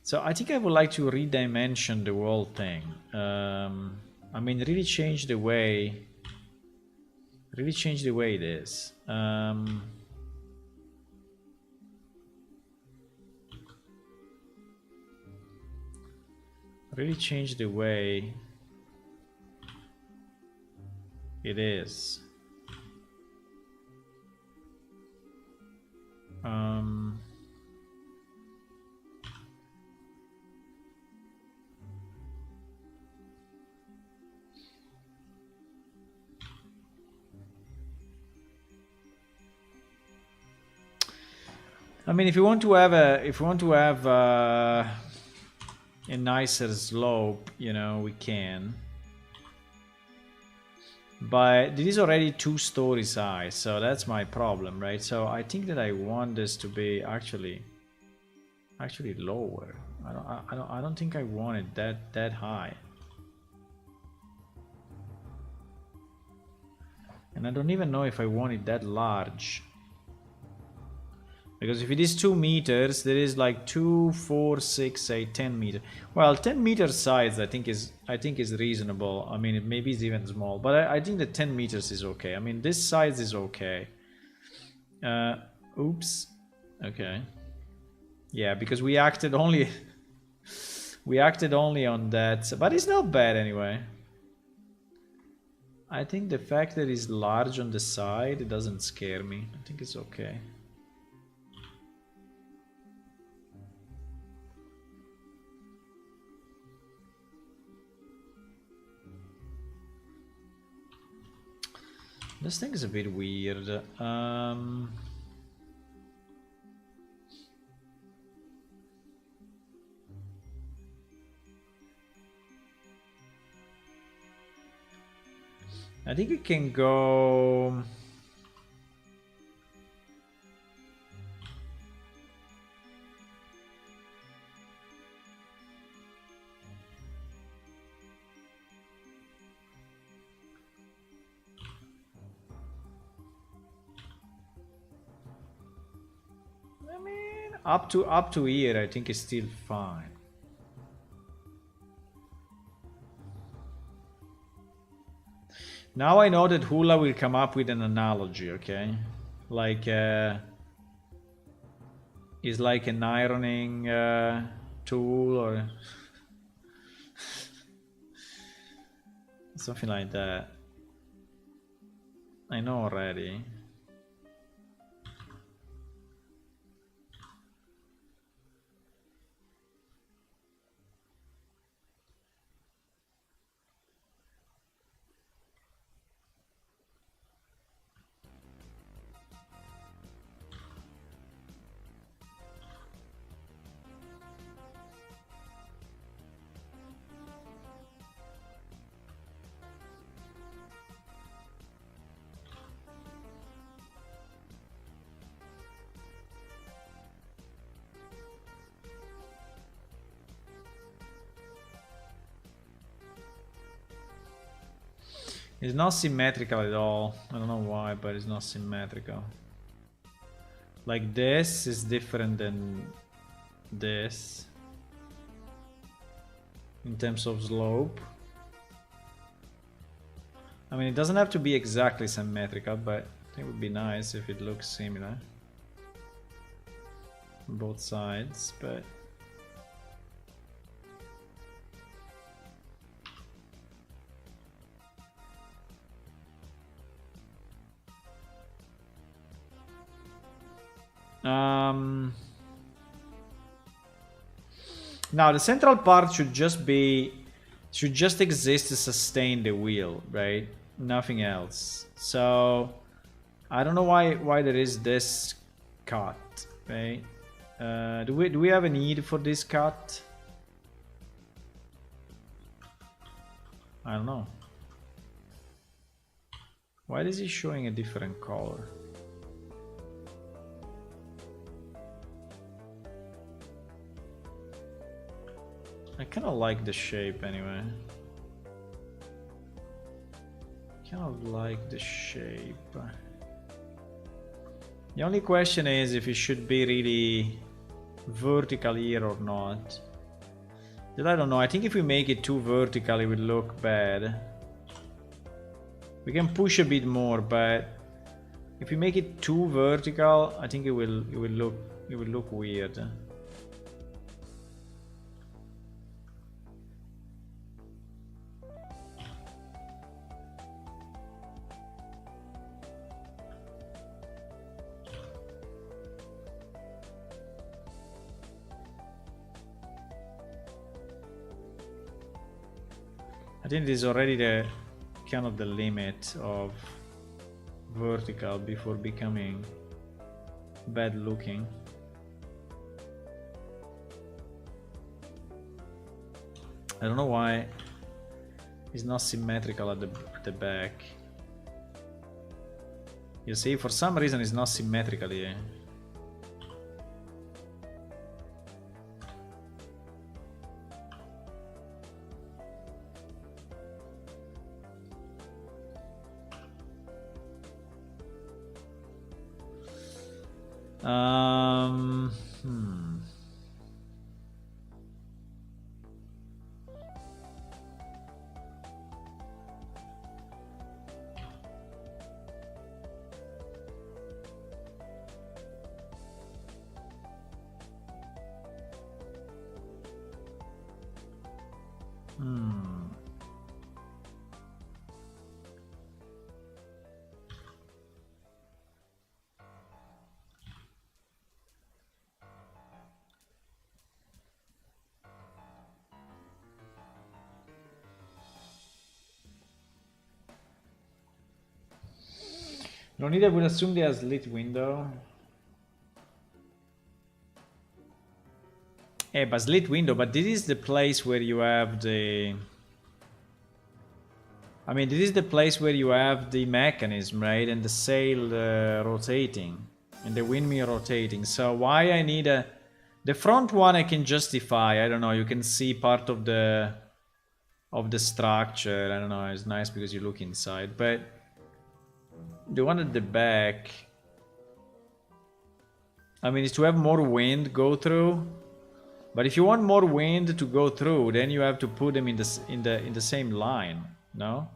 So I think I would like to redimension the whole thing. I mean, really change the way it is. Really change the way it is. I mean, if you want to have a nicer slope, you know, we can. But it is already 2 stories high, so that's my problem, right? So I think that I want this to be actually lower. I don't think I want it that high. And I don't even know if I want it that large. Because if it is 2 meters, there is like 2, 4, 6, 8, 10 meters. Well, 10 meter size I think is reasonable. I mean, maybe it's even small, but I think that 10 meters is okay. I mean, this size is okay. Oops. Okay. Yeah, because we acted only on that, but it's not bad anyway. I think the fact that it's large on the side, it doesn't scare me. I think it's okay. This thing is a bit weird. I think it can go... I mean, up to here, I think it's still fine. Now I know that Hula will come up with an analogy, okay? Like, it's like an ironing tool or something like that. I know already. It's not symmetrical at all. I don't know why, but it's not symmetrical. Like this is different than this in terms of slope. I mean, it doesn't have to be exactly symmetrical, but I think it would be nice if it looks similar on both sides, but now the central part should just exist to sustain the wheel, right? Nothing else. So I don't know why there is this cut, right? Do we have a need for this cut? I don't know. Why is he showing a different color? I kind of like the shape anyway. Kind of like the shape. The only question is if it should be really vertical here or not. But I don't know. I think if we make it too vertical, it will look bad. We can push a bit more, but if we make it too vertical, I think it will look weird. I think this is already the kind of the limit of vertical before becoming bad looking. I don't know why it's not symmetrical at the back. You see, for some reason it's not symmetrical here. Leonida would assume they have lit window. Yeah, but slit window, but this is the place where you have the... I mean, this is the place where you have the mechanism, right? And the sail rotating. And the windmill rotating. So why I need a... The front one I can justify. I don't know, you can see part of the structure. I don't know, it's nice because you look inside. But the one at the back... I mean, it's to have more wind go through. But if you want more wind to go through, then you have to put them in the same line, no?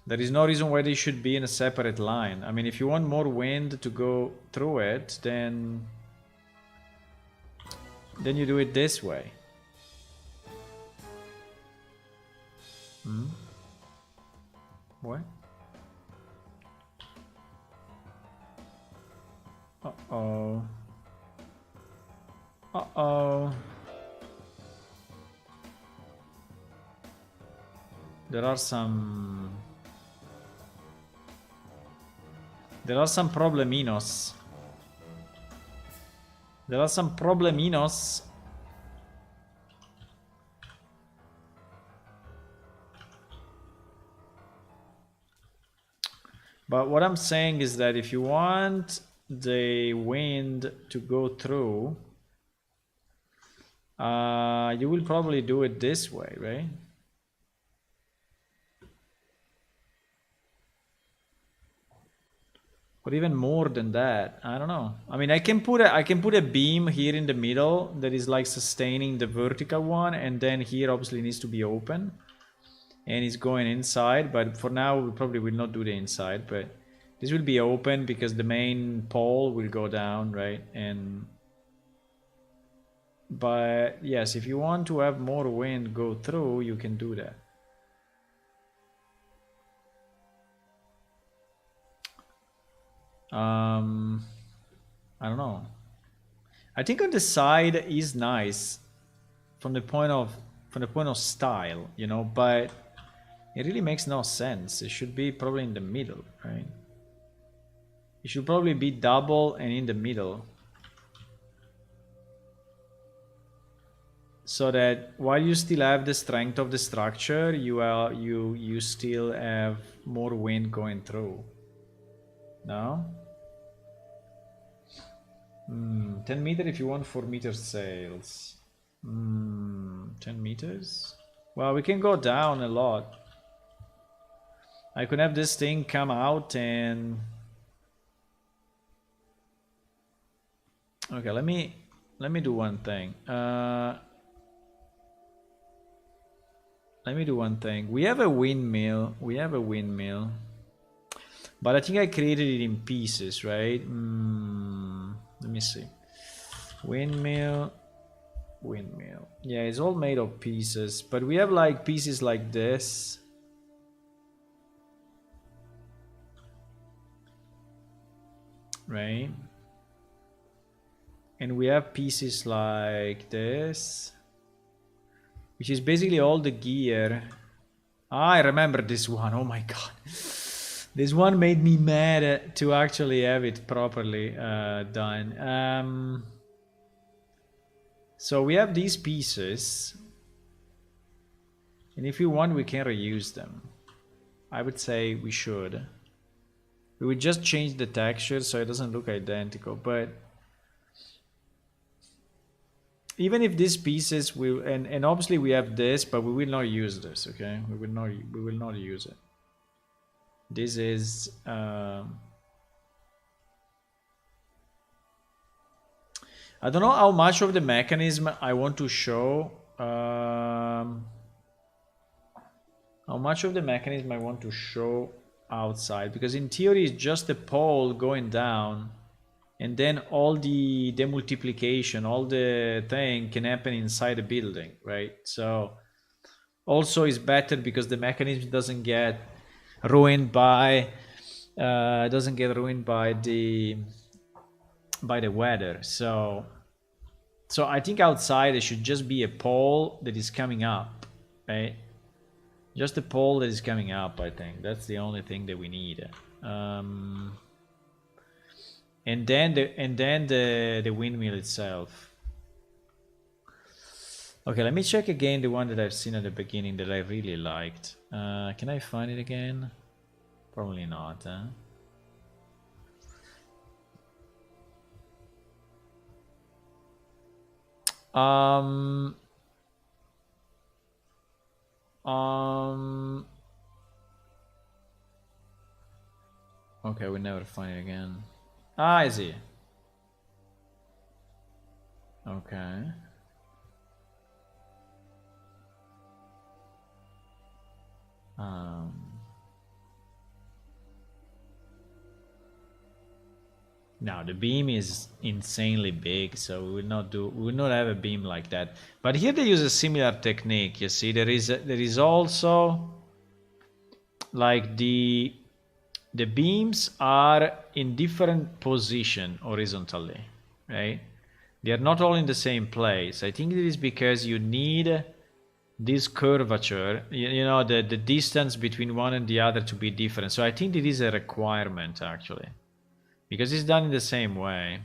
There is no reason why they should be in a separate line. I mean, if you want more wind to go through it, then you do it this way. What? Uh-oh. Uh-oh. There are some probleminos. There are some probleminos. But what I'm saying is that if you want the wind to go through, you will probably do it this way, right? or even more than that. I don't know. I mean, I can put a beam here in the middle that is like sustaining the vertical one, and then here obviously needs to be open, and it's going inside. But for now, we probably will not do the inside, but this will be open because the main pole will go down, right? And but yes, if you want to have more wind go through, you can do that. I don't know. I think on the side is nice from the point of style, you know, but it really makes no sense. It should be probably in the middle, right? It should probably be double and in the middle, so that while you still have the strength of the structure, you still have more wind going through. No? 10 meter if you want 4 meter sails. 10 meters? Well, we can go down a lot. I could have this thing come out and... Okay, let me do one thing. Let me do one thing. We have a windmill. But I think I created it in pieces, right? Let me see. Windmill. Yeah, it's all made of pieces. But we have like pieces like this. Right? And we have pieces like this, which is basically all the gear. I remember this one. Oh my god. This one made me mad to actually have it properly done. So we have these pieces, and if we want, we can reuse them. I would say we should. We would just change the texture so it doesn't look identical, but even if these pieces will, and obviously we have this, but we will not use this, okay? We will not use it. This is I don't know how much of the mechanism I want to show. How much of the mechanism I want to show outside, because in theory it's just a pole going down, and then all the demultiplication, all the thing can happen inside the building, right? So also it's better because the mechanism doesn't get ruined by the weather. So I think outside there should just be a pole that is coming up, right? Just a pole that is coming up. I think that's the only thing that we need. And then the windmill itself. Okay, let me check again the one that I've seen at the beginning that I really liked. Can I find it again? Probably not, huh? Okay, we'll never find it again. Ah, I see. Okay. Now the beam is insanely big, so we will not have a beam like that. But here they use a similar technique. You see, there is also like the beams are in different position horizontally, right? They are not all in the same place. I think it is because you need this curvature, you know, the distance between one and the other to be different. So I think it is a requirement actually, because it's done in the same way.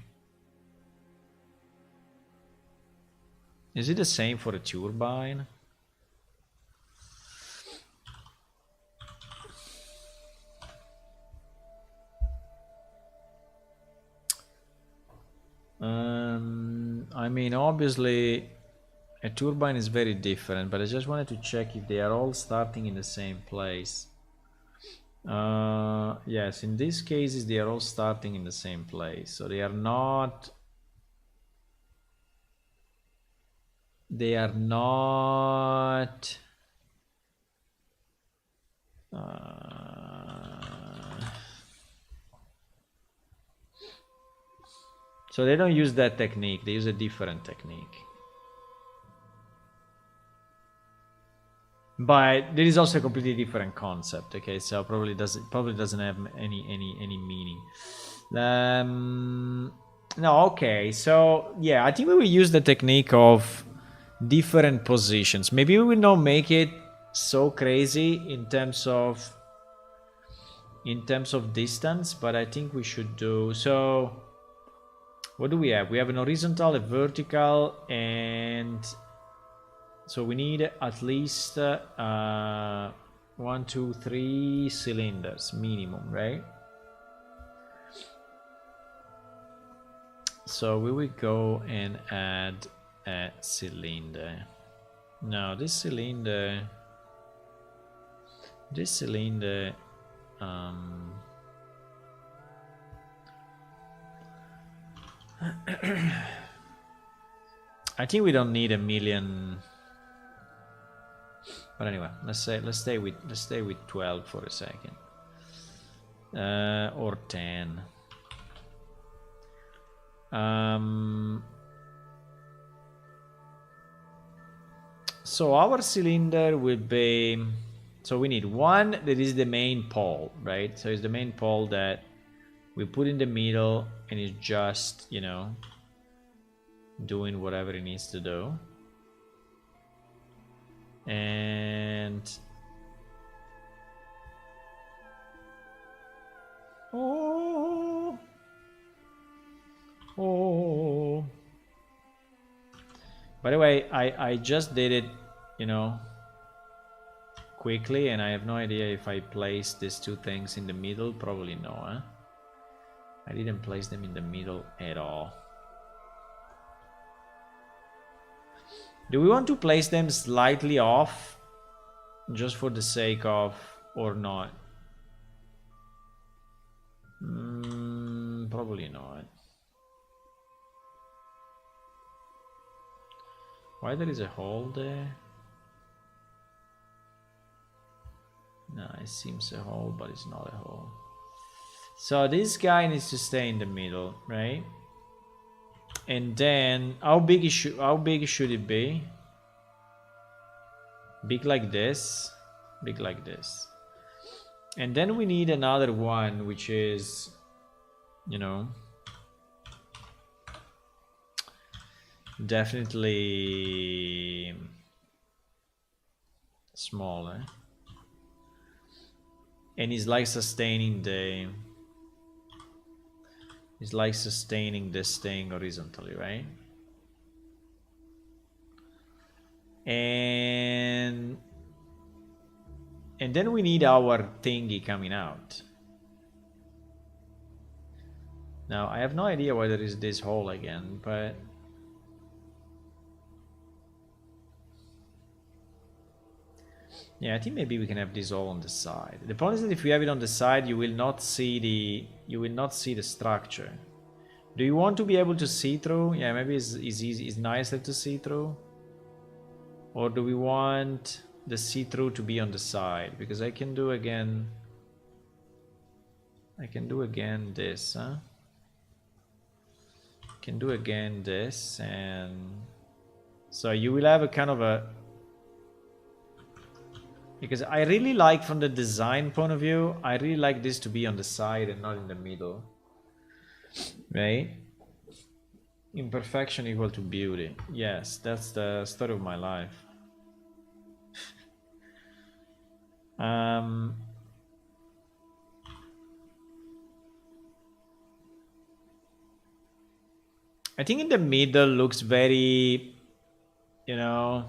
Is it the same for a turbine? I mean, obviously a turbine is very different, but I just wanted to check if they are all starting in the same place. Yes, in these cases they are all starting in the same place, so they are not so they don't use that technique, they use a different technique. But there is also a completely different concept, okay? So probably doesn't have any meaning. No, okay. So yeah, I think we will use the technique of different positions. Maybe we will not make it so crazy in terms of distance, but I think we should do so. What do we have? We have an horizontal, a vertical, and so we need at least 1, 2, 3 cylinders minimum, right? So we will go and add a cylinder. Now this cylinder I think we don't need a million. But anyway, let's stay with 12 for a second, or 10. So our cylinder will be. So we need one that is the main pole, right? So it's the main pole that we put in the middle, and it's just, you know, doing whatever it needs to do. And oh, by the way, I just did it, you know, quickly, and I have no idea if I placed these two things in the middle. Probably no, huh? I didn't place them in the middle at all. Do we want to place them slightly off just for the sake of, or not? Probably not. Why there is a hole there? No, it seems a hole, but it's not a hole. So this guy needs to stay in the middle, right? And then how big should it be? Big like this, big like this. And then we need another one, which is, you know, definitely smaller. And it's like sustaining the, it's like sustaining this thing horizontally, right? And then we need our thingy coming out. Now I have no idea why there is this hole again, but yeah, I think maybe we can have this all on the side. The problem is that if we have it on the side, you will not see the structure. Do you want to be able to see through? Yeah, maybe it's nicer to see through. Or do we want the see-through to be on the side? Because I can do again this, huh? I can do again this, and so you will have a kind of a, because I really like, from the design point of view, I really like this to be on the side and not in the middle, right? Imperfection equal to beauty. Yes, that's the story of my life. I think in the middle looks very, you know,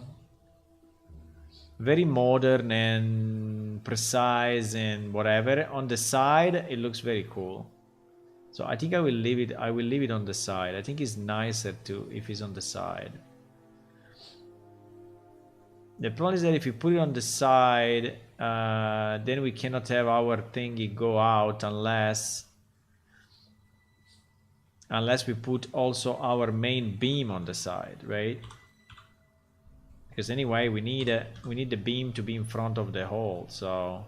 very modern and precise and whatever. On the side, it looks very cool. So I think I will leave it. I will leave it on the side. I think it's nicer to if it's on the side. The problem is that if you put it on the side, then we cannot have our thingy go out unless we put also our main beam on the side, right? Because anyway, we need the beam to be in front of the hole, so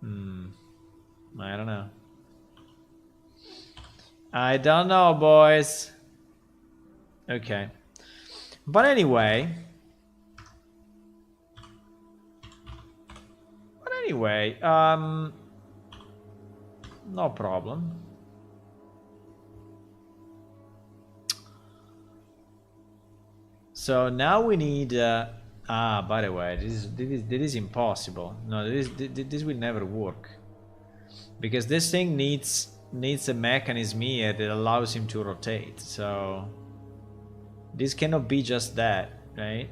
I don't know. I don't know, boys. Okay. But anyway, no problem. So now we need by the way, this is impossible. No, this will never work. Because this thing needs a mechanism here that allows him to rotate. So this cannot be just that, right?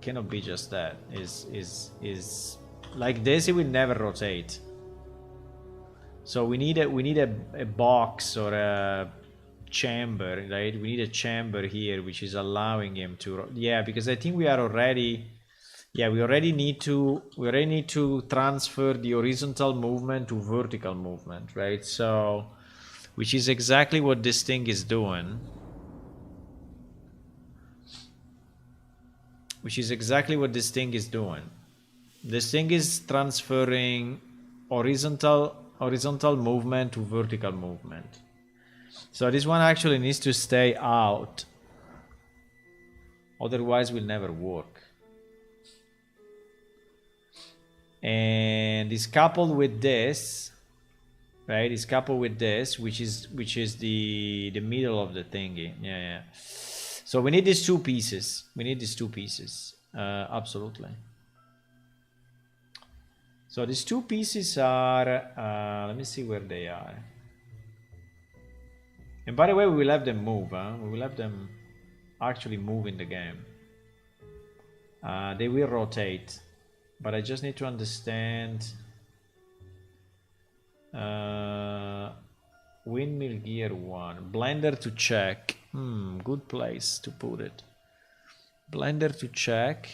Cannot be just that. Is like this, it will never rotate. So we need a box or a chamber, right? We need a chamber here which is allowing him to because I think we are already we already need to transfer the horizontal movement to vertical movement, right? So which is exactly what this thing is doing. This thing is transferring horizontal movement to vertical movement. So this one actually needs to stay out. Otherwise will never work. And it's coupled with this, right? It's coupled with this, which is the middle of the thingy. Yeah. So we need these two pieces. Absolutely. So these two pieces are, let me see where they are. And by the way, we will have them move, we will have them actually move in the game. They will rotate, but I just need to understand. Windmill gear 1. Blender to check. Good place to put it. Blender to check.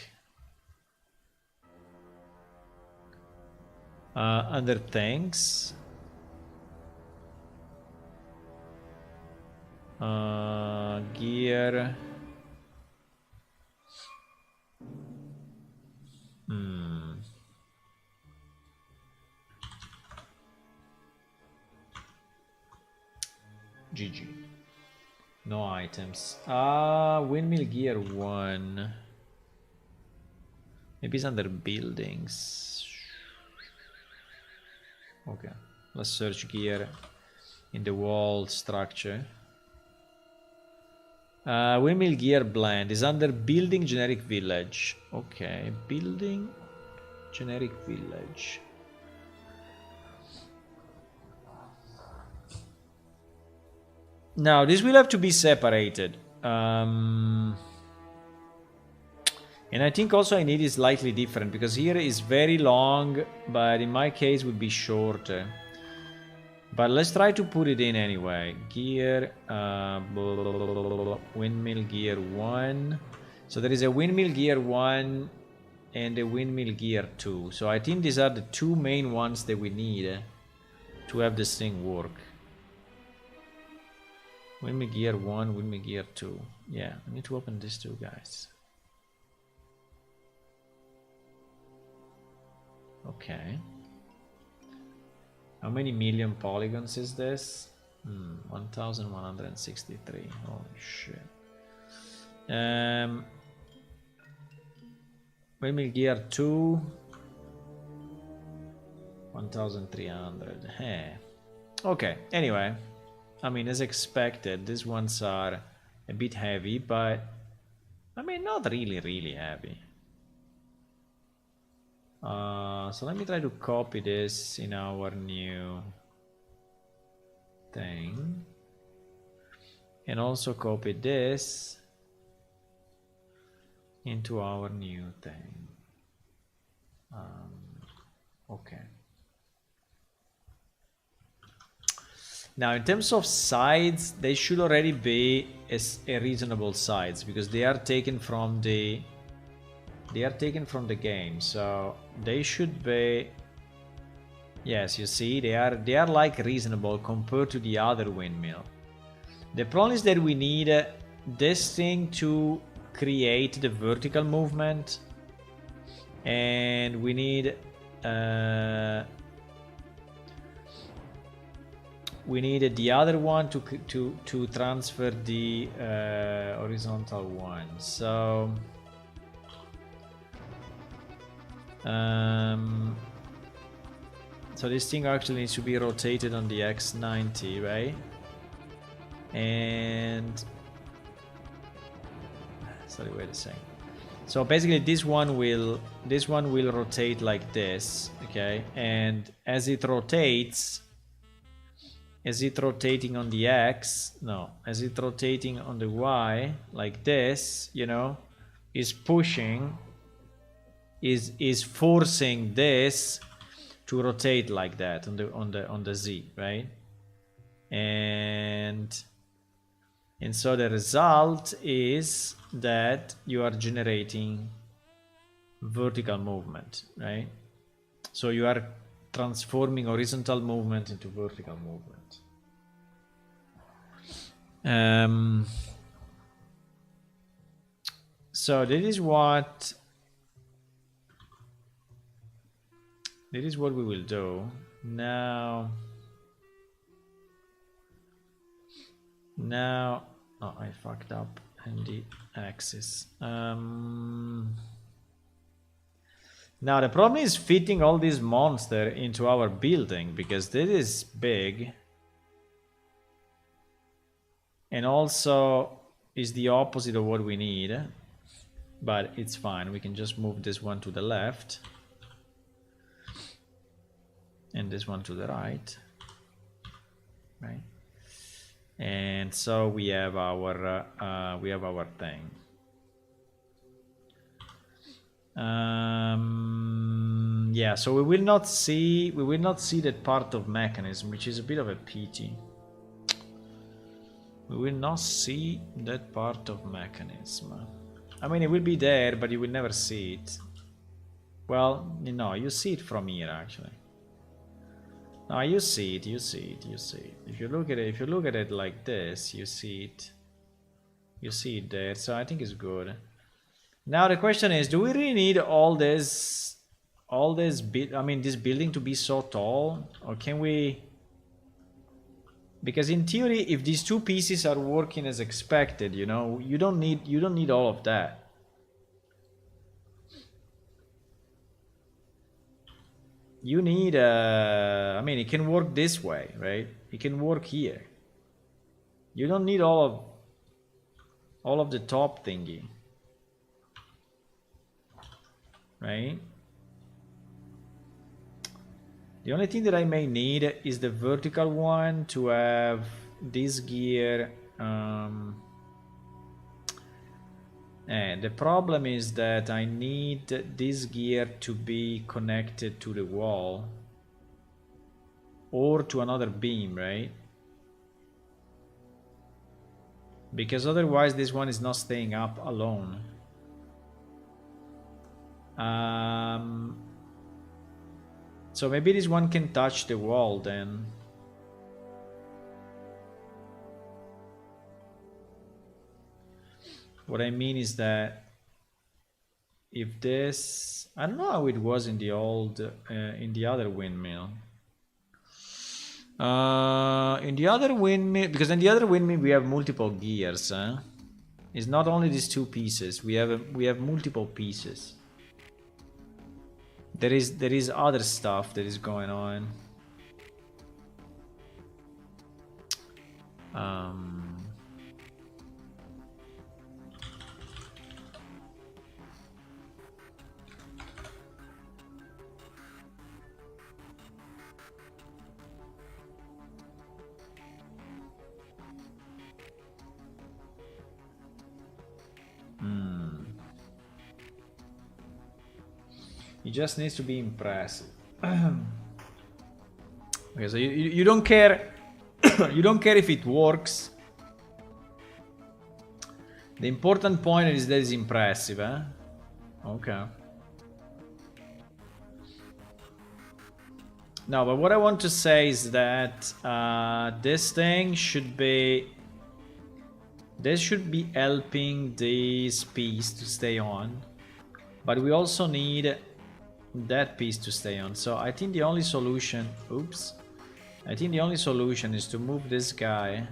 Under things. Gear. GG. No items. Windmill gear 1. Maybe it's under buildings. Okay. Let's search gear in the wall structure. Windmill gear blend is under building generic village. Okay, building generic village. Now this will have to be separated. And I think also I need it slightly different because here is very long, but in my case would be shorter. But let's try to put it in anyway. Gear, windmill gear 1. So there is a windmill gear 1 and a windmill gear 2. So I think these are the two main ones that we need to have this thing work. Windmill gear 1, windmill gear 2. Yeah, I need to open these two guys. Okay. How many million polygons is this? 1163. Holy shit. Windmill gear 2. 1300. Hey. Okay, anyway. I mean, as expected, these ones are a bit heavy, but I mean, not really heavy. So let me try to copy this in our new thing, and also copy this into our new thing. Okay. Now, in terms of sides, they should already be a reasonable size because they are taken from the They are taken from the game, so they should be. Yes, you see, they are like reasonable compared to the other windmill. The problem is that we need this thing to create the vertical movement, and we need the other one to transfer the horizontal one. So so this thing actually needs to be rotated on the x90, right? And sorry, wait a second. So basically this one will rotate like this, okay? And as it rotating on the x, no, as it rotating on the y like this, you know, is pushing, is forcing this to rotate like that on the z, right? And so the result is that you are generating vertical movement, right? So you are transforming horizontal movement into vertical movement. So this is what we will do now. Oh, I fucked up in the axis. Now the problem is fitting all these monsters into our building, because this is big, and also is the opposite of what we need, but it's fine. We can just move this one to the left and this one to the right, right? And so we have our thing. Yeah, so we will not see that part of mechanism, which is a bit of a pity. We will not see that part of mechanism. I mean, it will be there, but you will never see it. Well, you know, you see it from here actually. No, you see it. If you look at it like this, you see it there. So I think it's good. Now the question is, do we really need all this this building to be so tall, or can we? Because in theory, if these two pieces are working as expected, you know, you don't need all of that. You need I mean, it can work this way, right? It can work here. You don't need all of the top thingy, right? The only thing that I may need is the vertical one to have this gear. And the problem is that I need this gear to be connected to the wall or to another beam, right? Because otherwise this one is not staying up alone. So maybe this one can touch the wall then. What I mean is that if this, I don't know how it was in the old, in the other windmill. In the other windmill, because in the other windmill we have multiple gears. It's not only these two pieces. We have multiple pieces. There is other stuff that is going on. It just needs to be impressive. Okay, so you don't care. You don't care if it works. The important point is that it's impressive, Okay. No, but what I want to say is that this thing should be... This should be helping this piece to stay on. But we also need that piece to stay on. So I think the only solution... Oops. I think the only solution is to move this guy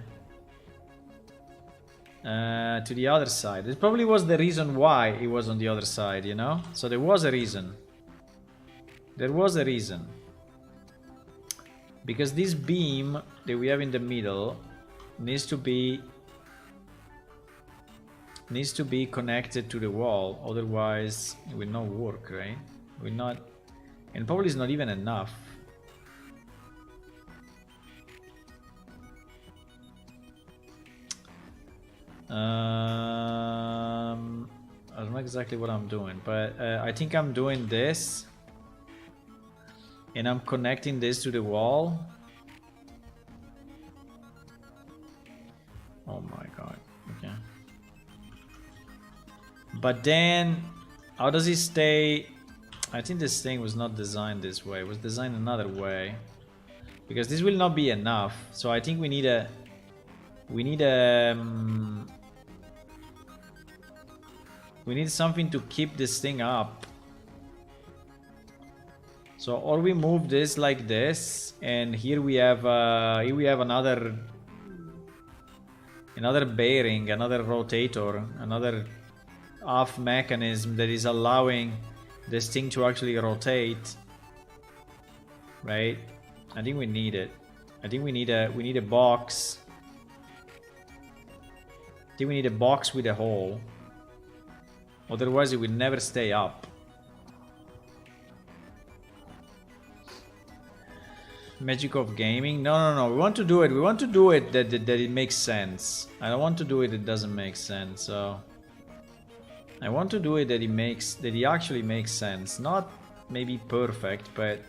to the other side. It probably was the reason why it was on the other side, you know? So there was a reason. There was a reason. Because this beam that we have in the middle needs to be connected to the wall, otherwise it will not work, right? It will not, and probably it's not even enough. I don't know exactly what I'm doing, but I think I'm doing this and I'm connecting this to the wall. Oh my god. Okay. But then how does it stay? I think this thing was not designed this way. It was designed another way, because this will not be enough. So I think we need something to keep this thing up. So, or we move this like this, and here we have another bearing, another rotator, another half mechanism that is allowing this thing to actually rotate, right? I think we need it. I think we need a box. I think we need a box with a hole. Otherwise it will never stay up. Magic of gaming? No. We want to do it. We want to do it that it makes sense. I don't want to do it that doesn't make sense. So I want to do it that it actually makes sense. Not maybe perfect, but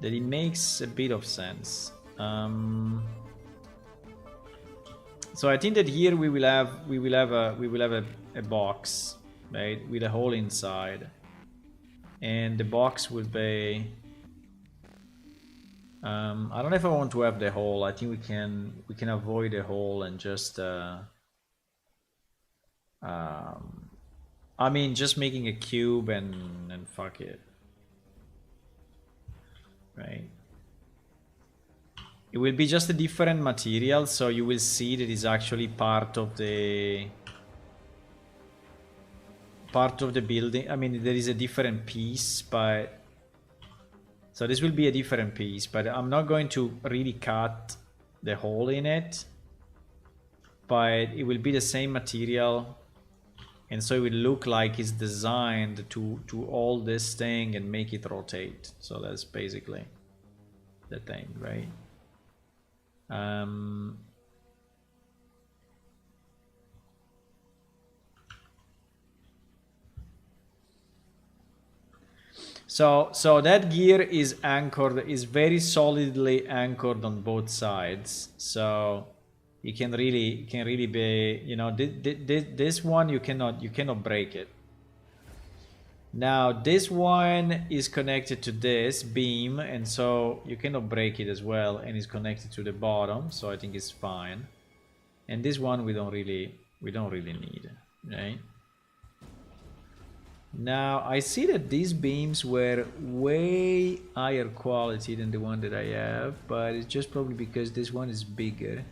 that it makes a bit of sense. So I think that here we will have a box, right, with a hole inside, and the box will be. I don't know if I want to have the hole. I think we can avoid the hole and just. I mean, just making a cube and fuck it, right? It will be just a different material, so you will see that it's actually part of the building. I mean, there is a different piece, but so this will be a different piece, but I'm not going to really cut the hole in it, but it will be the same material, and so it will look like it's designed to hold this thing and make it rotate. So that's basically the thing, right? So that gear is anchored, is very solidly anchored on both sides. So you can really be, you know, this one you cannot break it. Now this one is connected to this beam, and so you cannot break it as well, and it's connected to the bottom, so I think it's fine. And this one we don't really need, right? Now I see that these beams were way higher quality than the one that I have, but it's just probably because this one is bigger.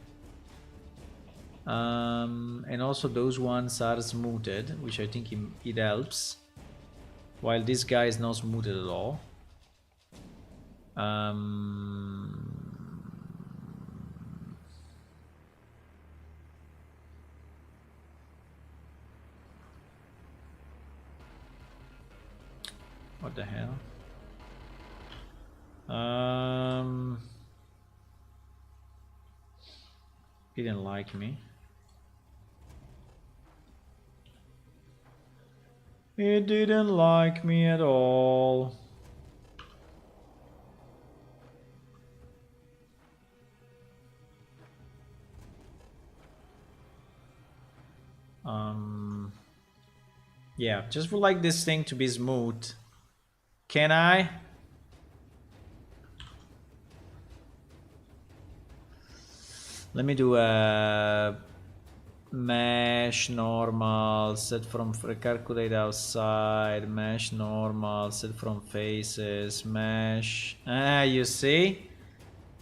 And also those ones are smoothed, which I think it helps. While this guy is not smoothed at all. What the hell? He didn't like me. He didn't like me at all. Yeah, just would like this thing to be smooth. Can I? Let me do a mesh normal set from recalculate outside, mesh normal set from faces, mesh. Ah, you see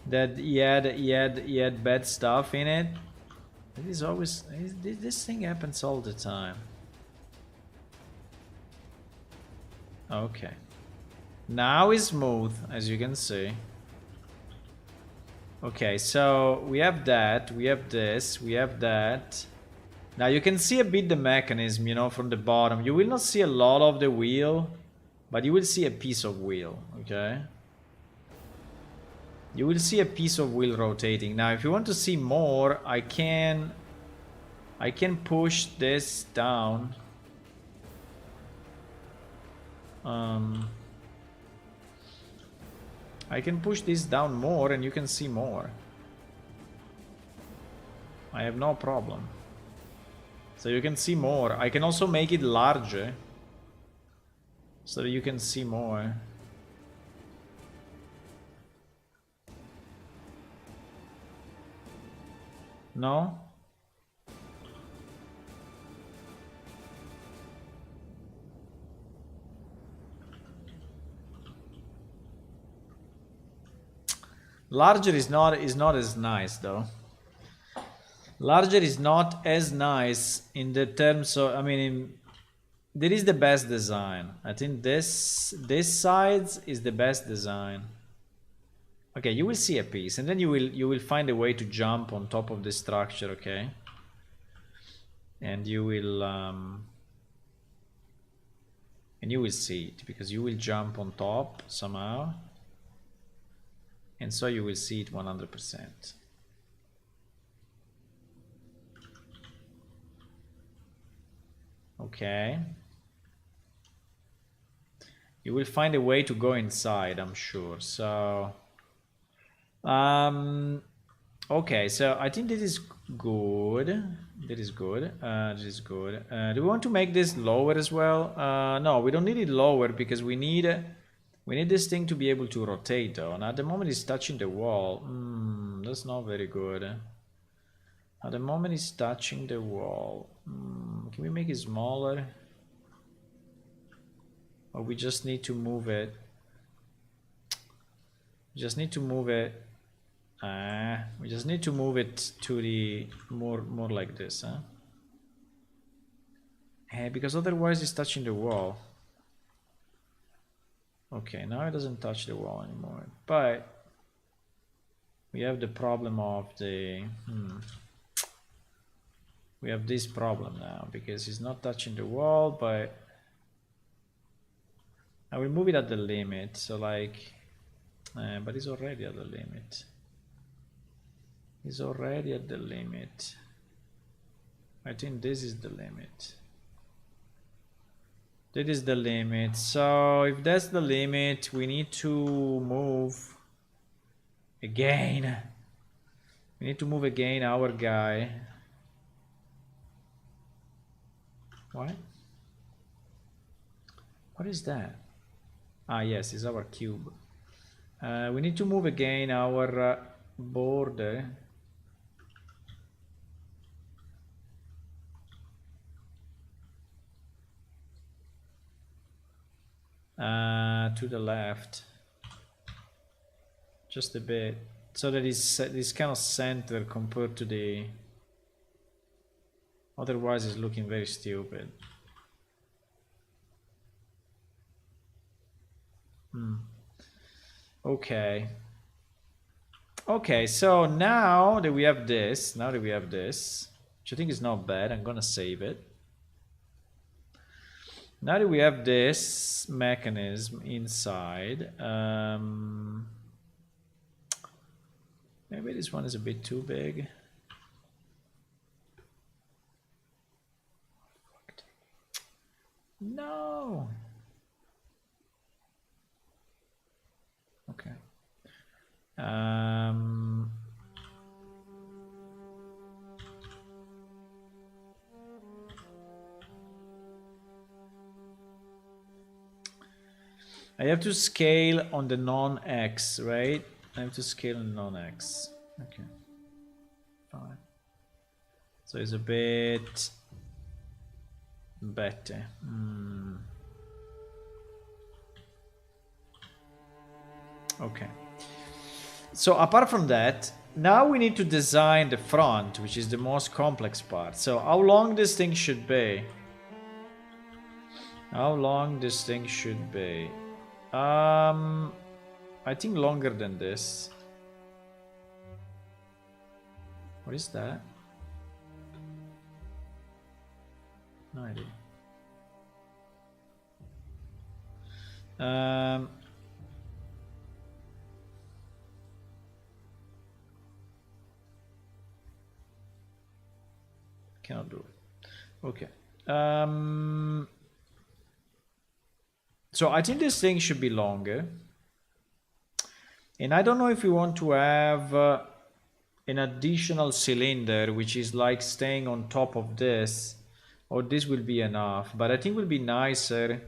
that he had bad stuff in it. It is always this thing happens all the time. Okay, now it's smooth, as you can see. Okay, so we have that, we have this, we have that. Now you can see a bit the mechanism, you know, from the bottom. You will not see a lot of the wheel, but you will see a piece of wheel, okay? You will see a piece of wheel rotating. Now if you want to see more, I can push this down. I can push this down more and you can see more. I have no problem. So you can see more. I can also make it larger so that you can see more. No? Larger is not as nice though. Larger is not as nice in the terms of, I mean, there is the best design. I think this sides is the best design. Okay, you will see a piece, and then you will find a way to jump on top of the structure. Okay, and you will see it because you will jump on top somehow, and so you will see it 100%. Okay. You will find a way to go inside, I'm sure. So, okay. So I think this is good. This is good. This is good. Do we want to make this lower as well? No, we don't need it lower because we need this thing to be able to rotate though. And at the moment it's touching the wall. That's not very good. At the moment it's touching the wall. Can we make it smaller? Or we just need to move it? We just need to move it. We just need to move it to the more like this, huh? Because otherwise it's touching the wall. Okay, now it doesn't touch the wall anymore. But we have the problem of the we have this problem now because it's not touching the wall, but I will move it at the limit. So like, but it's already at the limit. It's already at the limit. I think this is the limit. That is the limit. So if that's the limit, we need to move again. We need to move again our guy. What? What is that? Ah, yes, it's our cube. We need to move again our border. To the left. Just a bit. So that it's kind of center compared to the... Otherwise it's looking very stupid. Okay. Okay, so now that we have this, which I think is not bad, I'm gonna save it. Now that we have this mechanism inside, maybe this one is a bit too big. No. Okay. I have to scale on the non-X, right? I have to scale on non-X. Okay. Fine. So it's a bit better. Okay. So apart from that, now we need to design the front, which is the most complex part. So how long this thing should be? How long this thing should be? I think longer than this. What is that? No idea. Cannot do it. Okay. So I think this thing should be longer. And I don't know if we want to have an additional cylinder, which is like staying on top of this, or this will be enough. But I think it will be nicer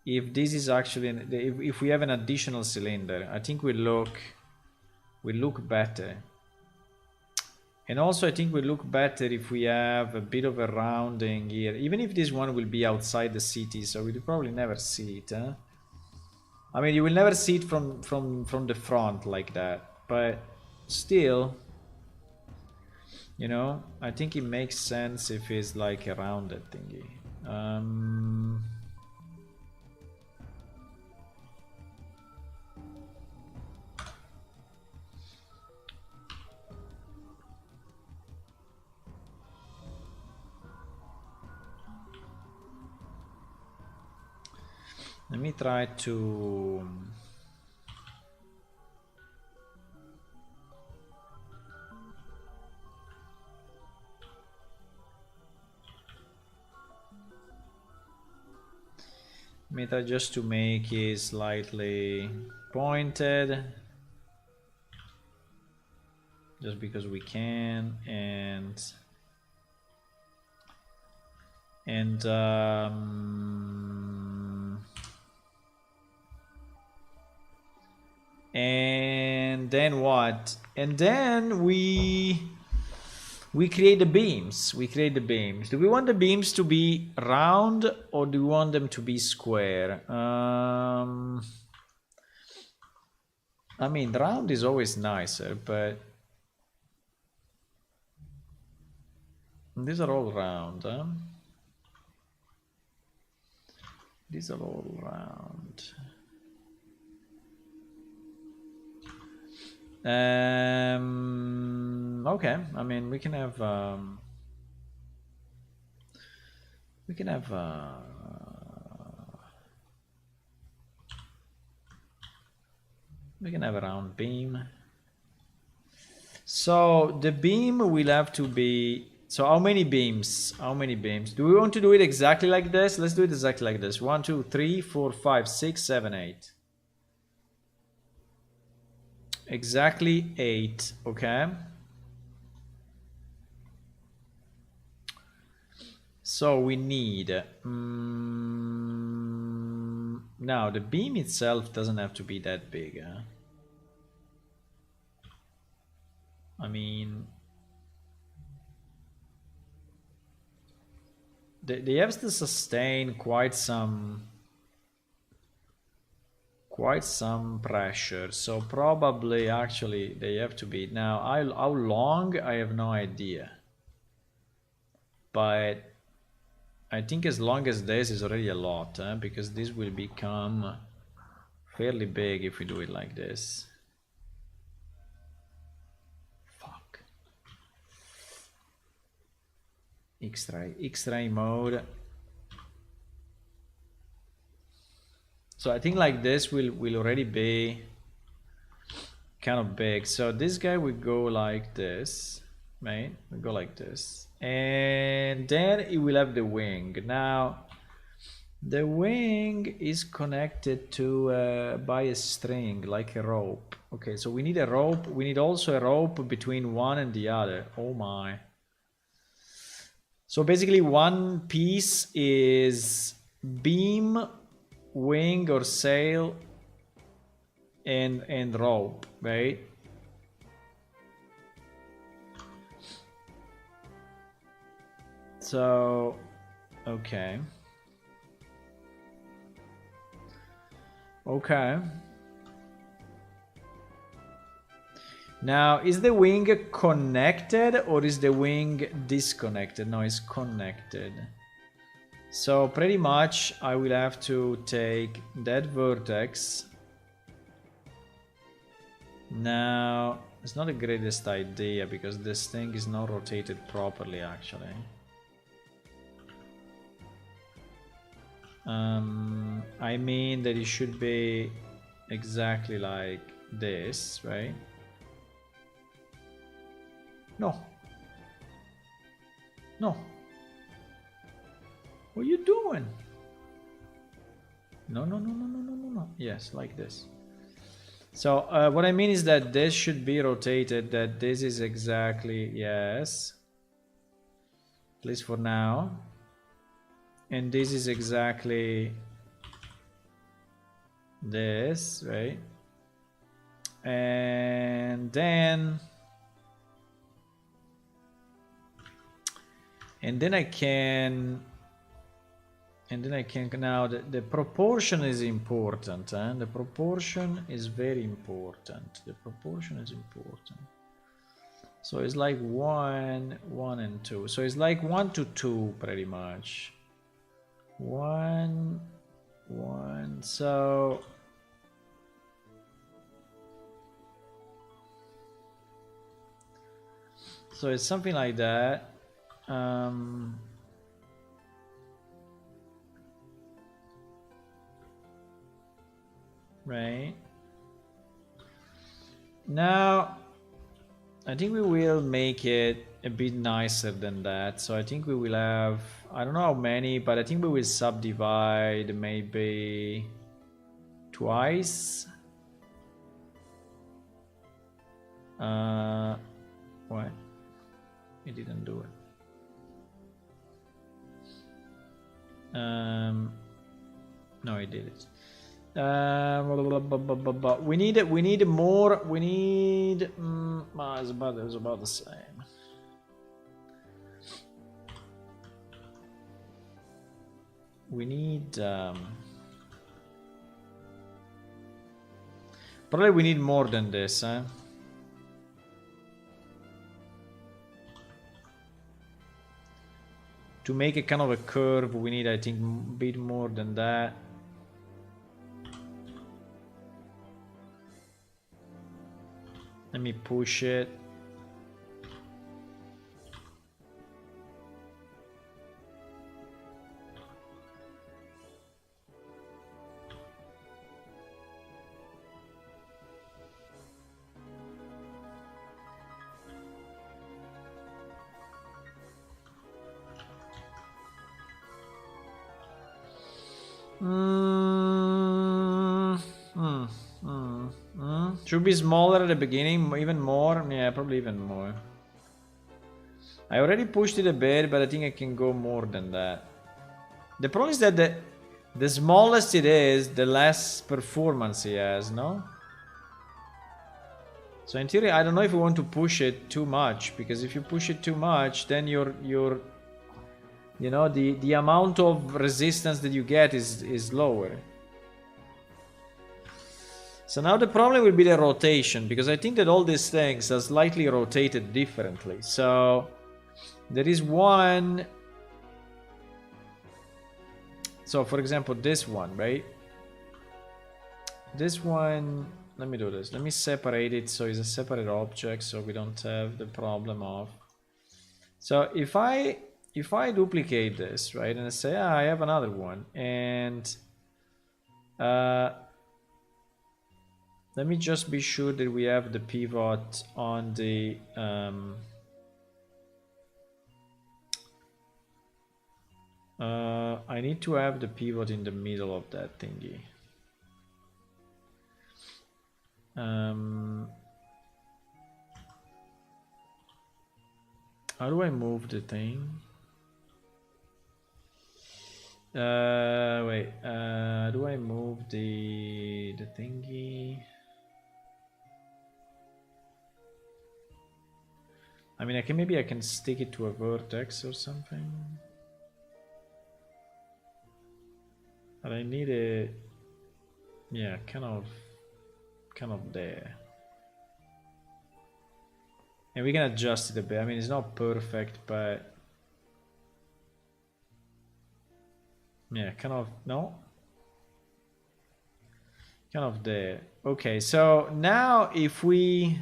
if this is actually, if we have an additional cylinder. I think we look better. And also I think we look better if we have a bit of a rounding here, even if this one will be outside the city, so we'll probably never see it, huh? I mean, you will never see it from the front like that, but still, you know, I think it makes sense if it's like a rounded thingy. Let me try to... Let me try just to make it slightly pointed. Just because we can, and then what? And then we create the beams. We create the beams. Do we want the beams to be round or do we want them to be square? I mean, round is always nicer, but these are all round, huh? These are all round. Okay, I mean, we can have a round beam. So the beam will have to be, so how many beams? How many beams? Do we want to do it exactly like this? Let's do it exactly like this. 1, 2, 3, 4, 5, 6, 7, 8. Exactly 8, okay? So we need... now, the beam itself doesn't have to be that big, huh? I mean... They have to sustain quite some pressure, so probably actually they have to be. Now how long, I have no idea, but I think as long as this is already a lot, because this will become fairly big if we do it like this. Fuck. X-ray mode. So I think like this will already be kind of big. So this guy will go like this, right? We go like this, and then it will have the wing. Now the wing is connected to by a string, like a rope. Okay, so we need a rope. We need also a rope between one and the other. Oh my. So basically one piece is beam wing or sail and rope, right? So, okay. Okay. Now, is the wing connected or is the wing disconnected? No, it's connected. So pretty much I will have to take that vertex. Now, it's not the greatest idea because this thing is not rotated properly actually. I mean that it should be exactly like this, right? No. No. What are you doing? No, no, no, no, no, no, no, no. Yes, like this. So what I mean is that this should be rotated, that this is exactly, yes. At least for now. And this is exactly this, right? And then I can now the proportion is important, the proportion is very important. The proportion is important. So it's like 1, 1 and 2. So it's like 1 to 2 pretty much. 1, 1. So it's something like that. Right now I think we will make it a bit nicer than that. So I think we will have, I don't know how many, but I think we will subdivide maybe twice. What? It didn't do it. No, it did it. We need more. We need. It was about the same. We need. Probably we need more than this, huh? To make a kind of a curve, we need, I think, a bit more than that. Let me push it. Should be smaller at the beginning, even more. Yeah, probably even more. I already pushed it a bit, but I think I can go more than that. The problem is that the smallest it is, the less performance it has, no? So in theory, I don't know if we want to push it too much, because if you push it too much, then your you know, the amount of resistance that you get is lower. So now the problem will be the rotation, because I think that all these things are slightly rotated differently. So there is one. So for example, this one, right? This one, let me do this. Let me separate it so it's a separate object so we don't have the problem of. So if I duplicate this, right, and I say, I have another one, and let me just be sure that we have the pivot on the I need to have the pivot in the middle of that thingy. How do I move the thing? Wait. Do I move the thingy? I mean, maybe I can stick it to a vertex or something. But I need a, yeah, kind of there. And we can adjust it a bit. I mean, it's not perfect, but yeah, kind of, no? Kind of there. Okay, so now if we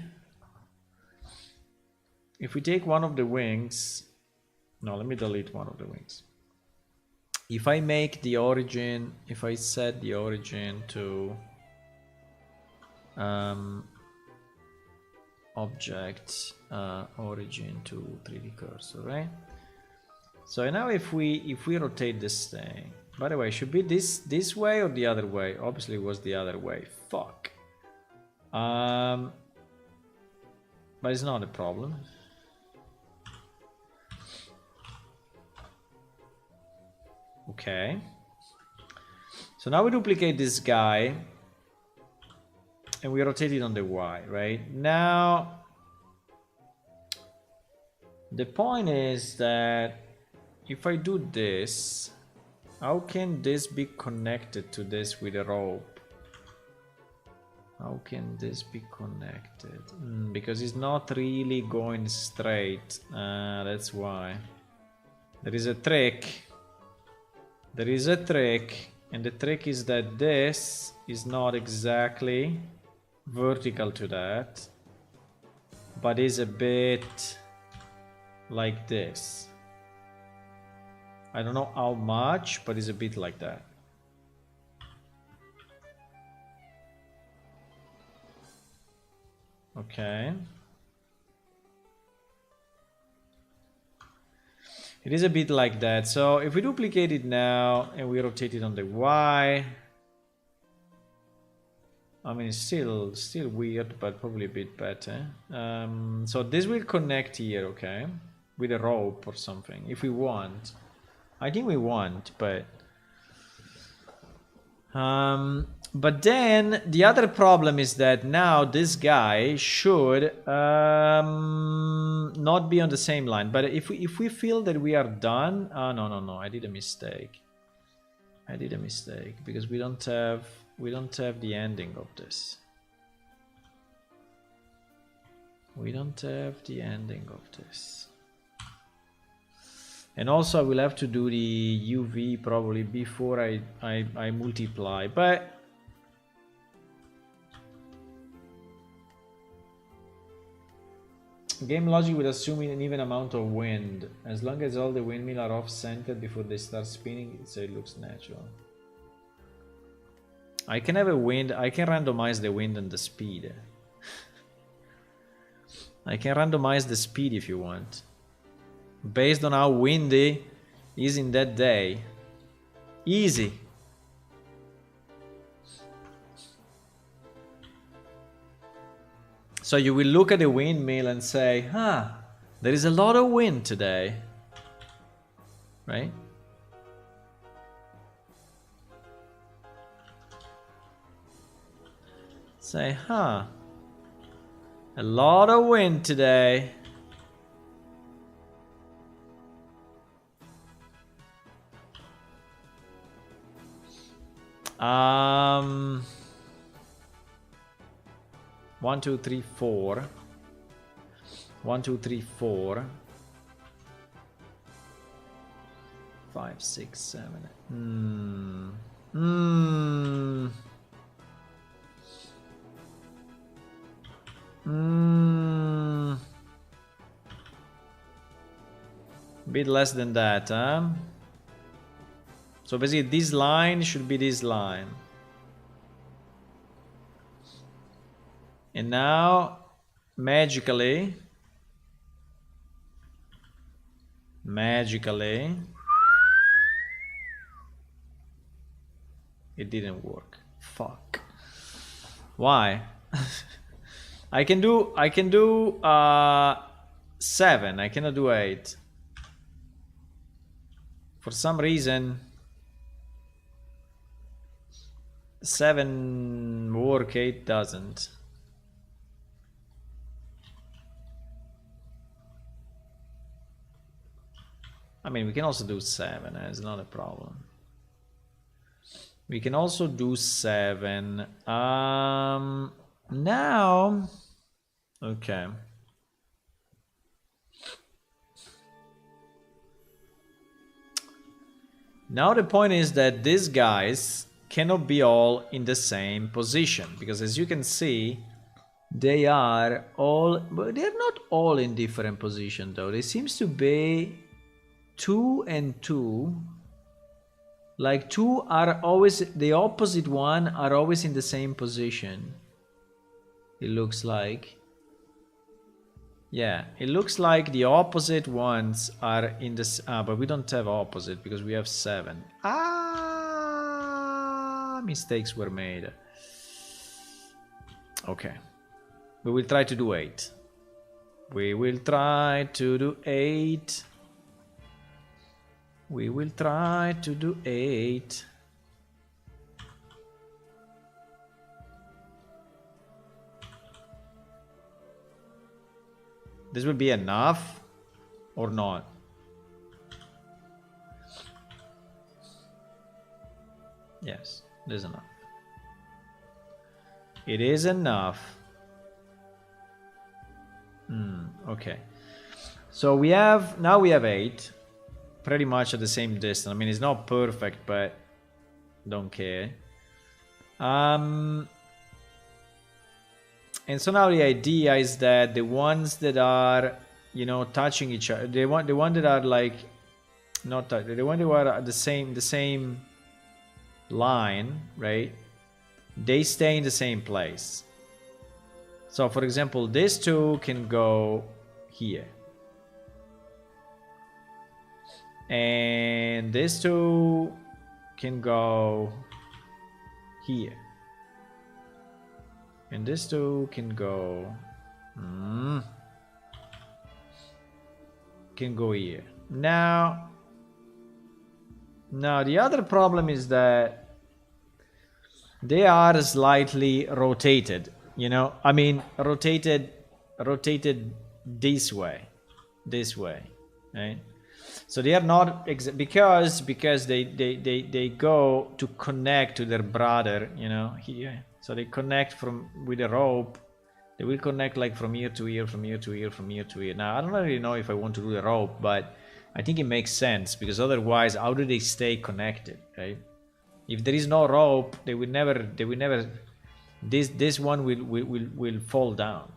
take one of the wings, no, let me delete one of the wings. If I make the origin, if I set the origin to object origin to 3D cursor, right? So now if we rotate this thing, by the way, should be this way or the other way? Obviously it was the other way. Fuck. But it's not a problem. Okay. So now we duplicate this guy and we rotate it on the Y, right? Now the point is that if I do this, how can this be connected to this with a rope? How can this be connected? Because it's not really going straight. That's why. There is a trick. There is a trick. And the trick is that this is not exactly vertical to that, but is a bit like this. I don't know how much, but it's a bit like that. Okay. It is a bit like that. So if we duplicate it now and we rotate it on the Y, I mean, it's still weird, but probably a bit better. So this will connect here, okay, with a rope or something, if we want. I think we want, but then the other problem is that now this guy should not be on the same line. But if we feel that we are done, no, I did a mistake. Because we don't have the ending of this. We don't have the ending of this. And also I will have to do the UV probably before I multiply, but game logic would assume an even amount of wind. As long as all the windmill are off-centered before they start spinning, so it looks natural. I can have a wind, I can randomize the wind and the speed. I can randomize the speed if you want, based on how windy is in that day. Easy. So you will look at the windmill and say, there is a lot of wind today, right? Say, a lot of wind today. One, two, three, four. 1, 2, 3, 4. 5, 6, 7. Bit less than that, huh? So basically this line should be this line. And now magically it didn't work. Fuck. Why? I can do 7. I cannot do 8. For some reason 7 work, 8 doesn't. I mean, we can also do 7, it's not a problem. We can also do 7. Now, okay. Now the point is that these guys cannot be all in the same position, because as you can see, they are all, but they're not all in different position though. They seems to be 2 and 2. Like 2 are always, the opposite one are always in the same position. It looks like. Yeah, it looks like the opposite ones are in this, but we don't have opposite because we have 7. Mistakes were made. Okay. We will try to do 8. We will try to do 8. We will try to do 8. This will be enough or not? Yes, it is enough. It is enough. Okay. So we have, now we have 8. Pretty much at the same distance. I mean, it's not perfect, but don't care. And so now the idea is that the ones that are, you know, touching each other, the one that are like not touch, the one that are at the same line, right? They stay in the same place. So for example, these two can go here. And these two can go here. And these two can go here. Now the other problem is that they are slightly rotated, you know, I mean rotated this way, right? So they are not because they go to connect to their brother, you know, here. So they connect with a rope. They will connect like from here to here, from here to here, from here to here. Now I don't really know if I want to do the rope, but I think it makes sense because otherwise, how do they stay connected, right? If there is no rope, they will never. This one will fall down.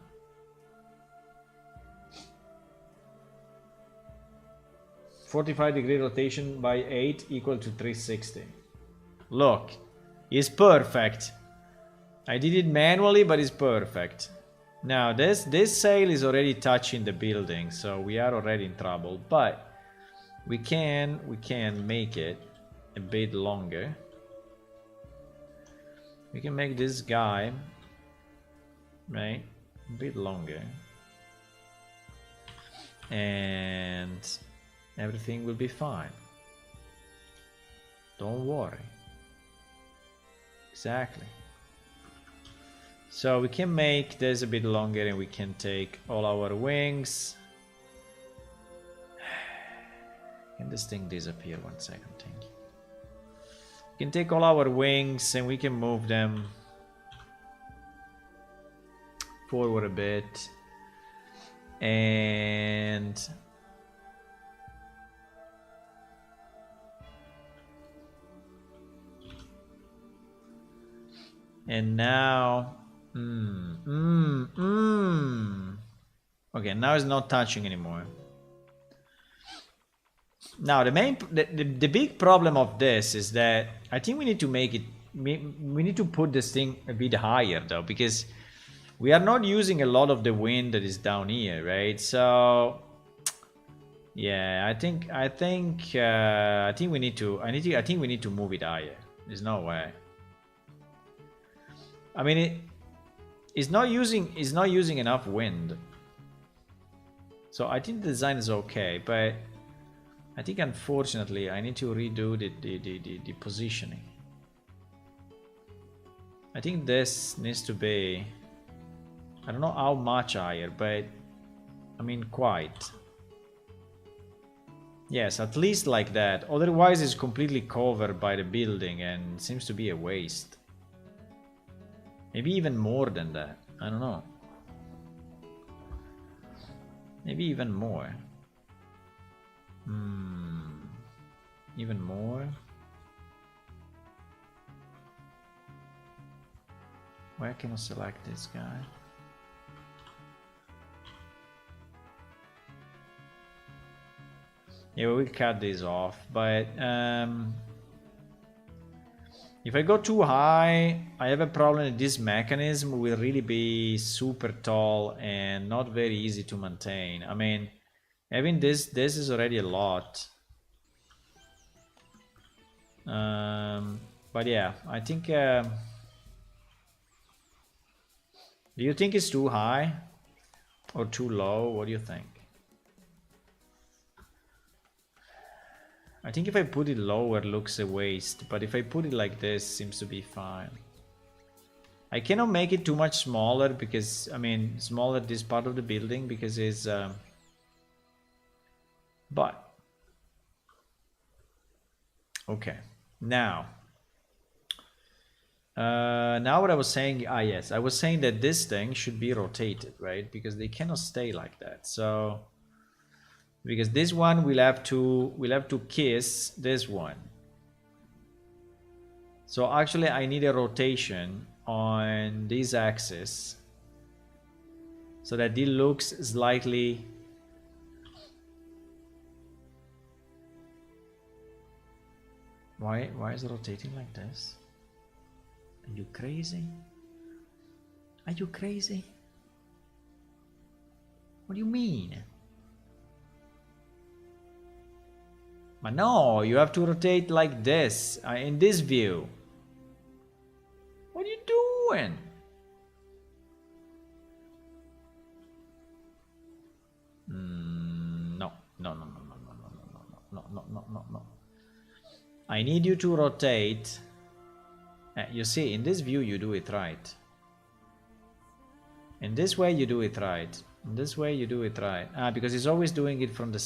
"45-degree rotation by 8 equal to 360. Look, it's perfect. I did it manually, but it's perfect. Now this sail is already touching the building, so we are already in trouble. But we can make it a bit longer. We can make this guy, right, a bit longer, and everything will be fine. Don't worry. Exactly. So we can make this a bit longer and we can take all our wings. Can this thing disappear? 1 second, thank you. We can take all our wings and we can move them forward a bit. And now okay, now it's not touching anymore. Now the big problem of this is that I think we need to make it, we need to put this thing a bit higher though, because we are not using a lot of the wind that is down here, right? So yeah, I think we need to move it higher. There's no way. I mean, it's not using enough wind. So I think the design is okay, but I think unfortunately I need to redo the positioning. I think this needs to be, I don't know how much higher, but I mean quite. Yes, at least like that. Otherwise it's completely covered by the building and seems to be a waste. Maybe even more than that. I don't know. Maybe even more. Even more. Where can I select this guy? Yeah, we'll cut this off, but if I go too high, I have a problem that this mechanism will really be super tall and not very easy to maintain. I mean, having this is already a lot. But yeah, I think... do you think it's too high? Or too low? What do you think? I think if I put it lower, it looks a waste. But if I put it like this, seems to be fine. I cannot make it too much smaller because, I mean, smaller this part of the building because it's... but... Okay, now... now what I was saying, yes, I was saying that this thing should be rotated, right? Because they cannot stay like that. So... because this one will have to kiss this one. So actually I need a rotation on this axis so that it looks slightly... Why is it rotating like this? Are you crazy? Are you crazy? What do you mean? But no, you have to rotate like this, in this view. What are you doing? No. I need you to rotate. You see, in this view you do it right. In this way you do it right. In this way you do it right. Because he's always doing it from the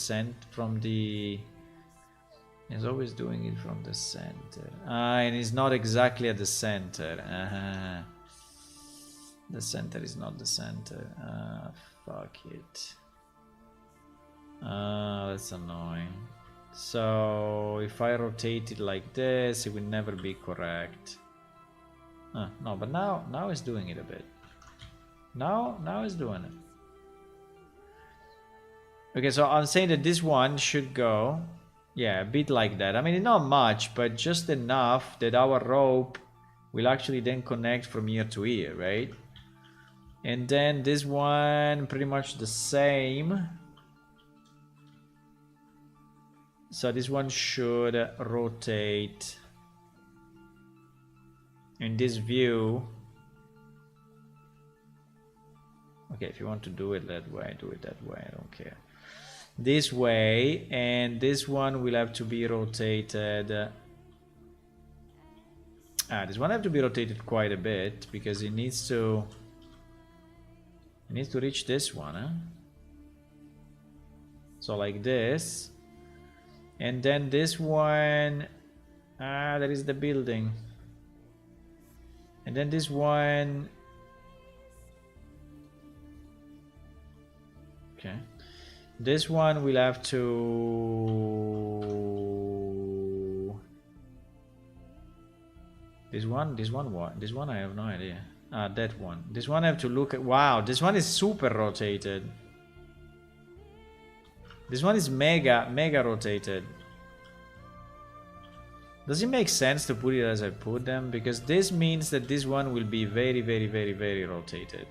He's always doing it from the center. And he's not exactly at the center. The center is not the center. Fuck it. That's annoying. So if I rotate it like this, it will never be correct. No, but now it's doing it a bit. Now it's doing it. Okay, so I'm saying that this one should go, yeah, a bit like that. I mean, not much, but just enough that our rope will actually then connect from ear to ear, right? And then this one, pretty much the same. So this one should rotate in this view. Okay, if you want to do it that way, do it that way, I don't care. This way, and this one will have to be rotated. This one have to be rotated quite a bit because it needs to reach this one, huh? So like this, and then this one, that is the building, and then this one. Okay. This one will have to... This one what? This one I have no idea. That one. This one I have to look at. Wow, this one is super rotated. This one is mega rotated. Does it make sense to put it as I put them? Because this means that this one will be very rotated.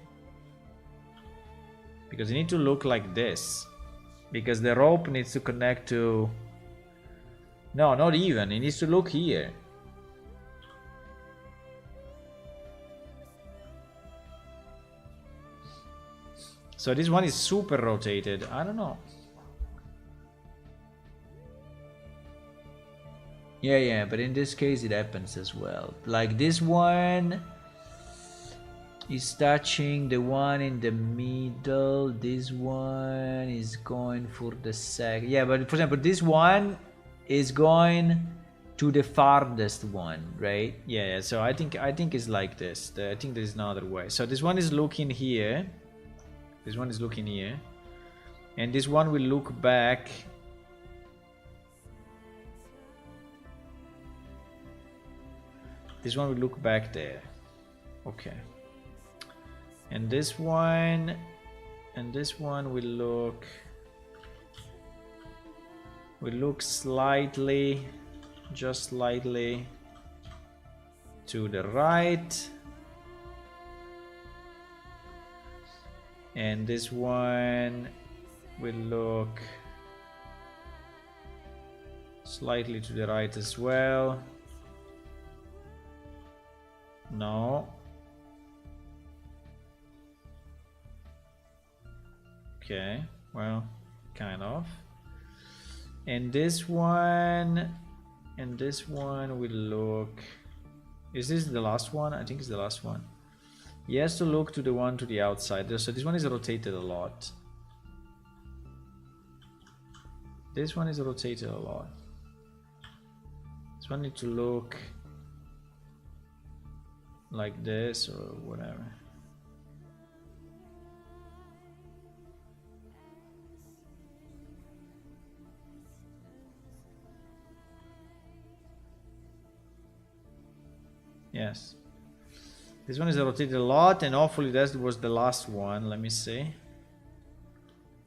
Because you need to look like this. Because the rope needs to connect to... No, not even. It needs to look here. So this one is super rotated. I don't know. Yeah, but in this case it happens as well. Like this one... is touching the one in the middle. This one is going for the second. Yeah, but for example, this one is going to the farthest one, right? Yeah, so I think it's like this. I think there's another way. So this one is looking here. This one is looking here. And this one will look back. This one will look back there. Okay. And this one will look slightly, just slightly to the right. And this one will look slightly to the right as well. No. Okay, well, kind of. And this one will look... Is this the last one? I think it's the last one. He has to look to the one to the outside. So this one is rotated a lot. This one is rotated a lot. This one needs to look like this or whatever. Yes. This one is rotated a lot, and hopefully that was the last one. Let me see.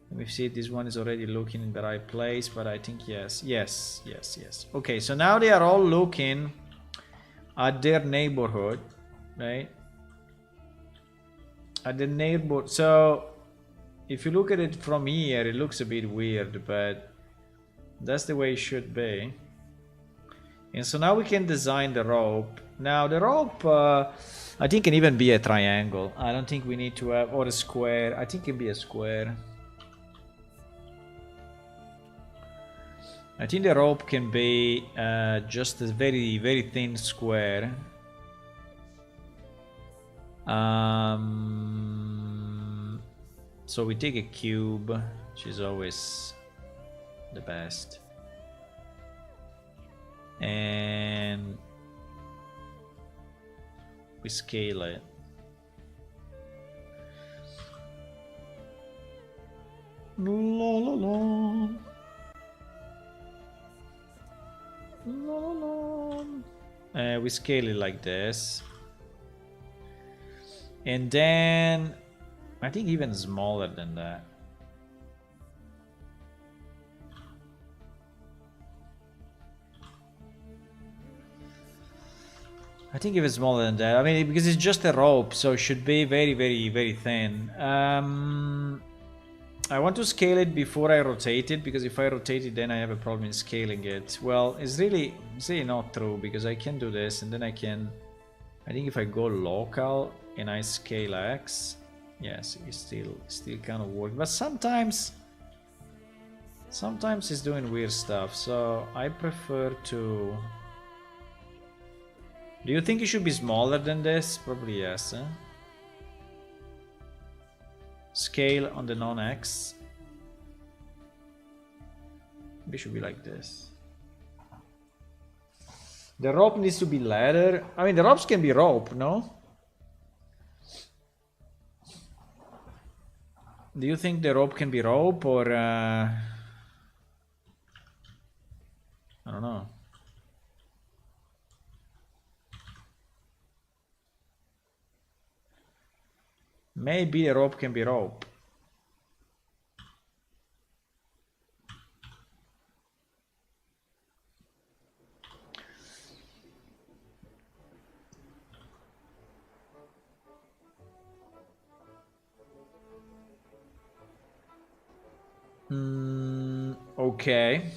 Let me see. This one is already looking in the right place, but I think yes. Yes. Okay, so now they are all looking at their neighborhood, right? At the neighborhood. So if you look at it from here, it looks a bit weird, but that's the way it should be. And so now we can design the rope. Now the rope, I think can even be a triangle. I don't think we need to have, or a square. I think it can be a square. I think the rope can be just a very, very thin square. So we take a cube, which is always the best. And we scale it. La, la, la. La, la, la. We scale it like this. And then I think even smaller than that. I think even smaller than that. I mean, because it's just a rope, so it should be very, very, very thin. I want to scale it before I rotate it, because if I rotate it, then I have a problem in scaling it. Well, it's really not true, because I can do this, and then I can... I think if I go local and I scale X, yes, it's still kind of works. But sometimes it's doing weird stuff, so I prefer to... Do you think it should be smaller than this? Probably yes. Huh? Scale on the non-X. It should be like this. The rope needs to be leather. I mean, the ropes can be rope, no? Do you think the rope can be rope, or... I don't know. Maybe the rope can be rope. Okay.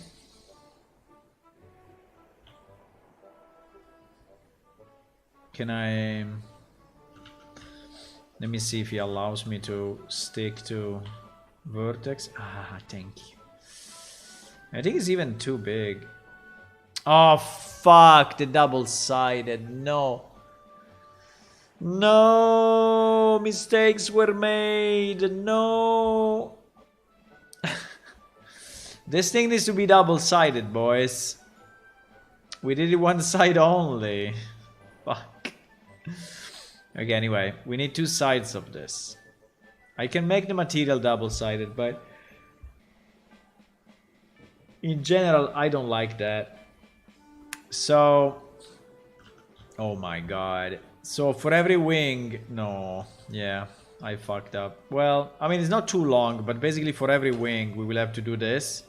Can I... Let me see if he allows me to stick to vertex. Ah, thank you. I think it's even too big. Oh, fuck, the double-sided. No. No, mistakes were made. No. This thing needs to be double-sided, boys. We did it one side only. Fuck. Okay, anyway, we need two sides of this. I can make the material double-sided, but in general, I don't like that. So, oh my god. So for every wing, no, yeah, I fucked up. Well, I mean, it's not too long, but basically for every wing, we will have to do this.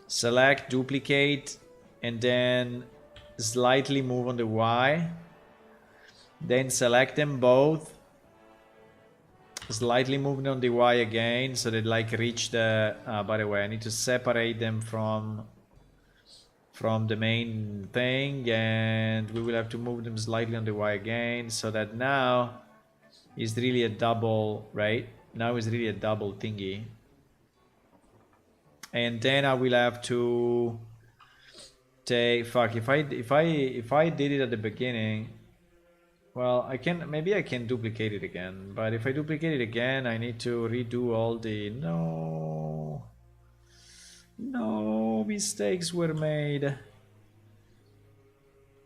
Select, duplicate, and then slightly move on the Y. Then select them both. Slightly move on the Y again, so they like reach the... by the way, I need to separate them from the main thing, and we will have to move them slightly on the Y again, so that now is really a double, right? Now is really a double thingy. And then I will have to take... Fuck, if I did it at the beginning, well, I can... Maybe I can duplicate it again, but if I duplicate it again, I need to redo all the... No, mistakes were made.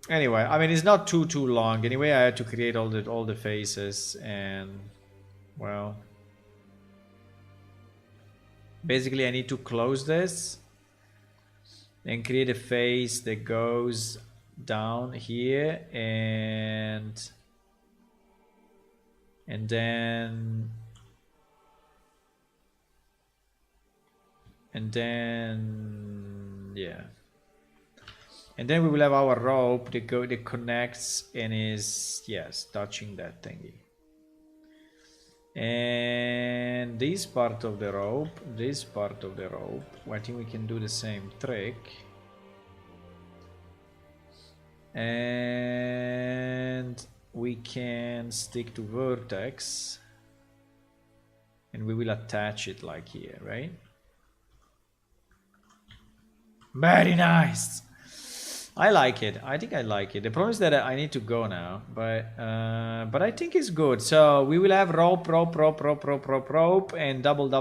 Anyway, I mean, it's not too long. Anyway, I had to create all the faces, and well, basically I need to close this and create a face that goes down here, and then yeah, and then we will have our rope that connects and is, yes, touching that thingy. And this part of the rope, I think we can do the same trick. And we can stick to vertex, and we will attach it like here, right? Very nice. I like it. I think I like it. The problem is that I need to go now, but I think it's good. So we will have rope, and double.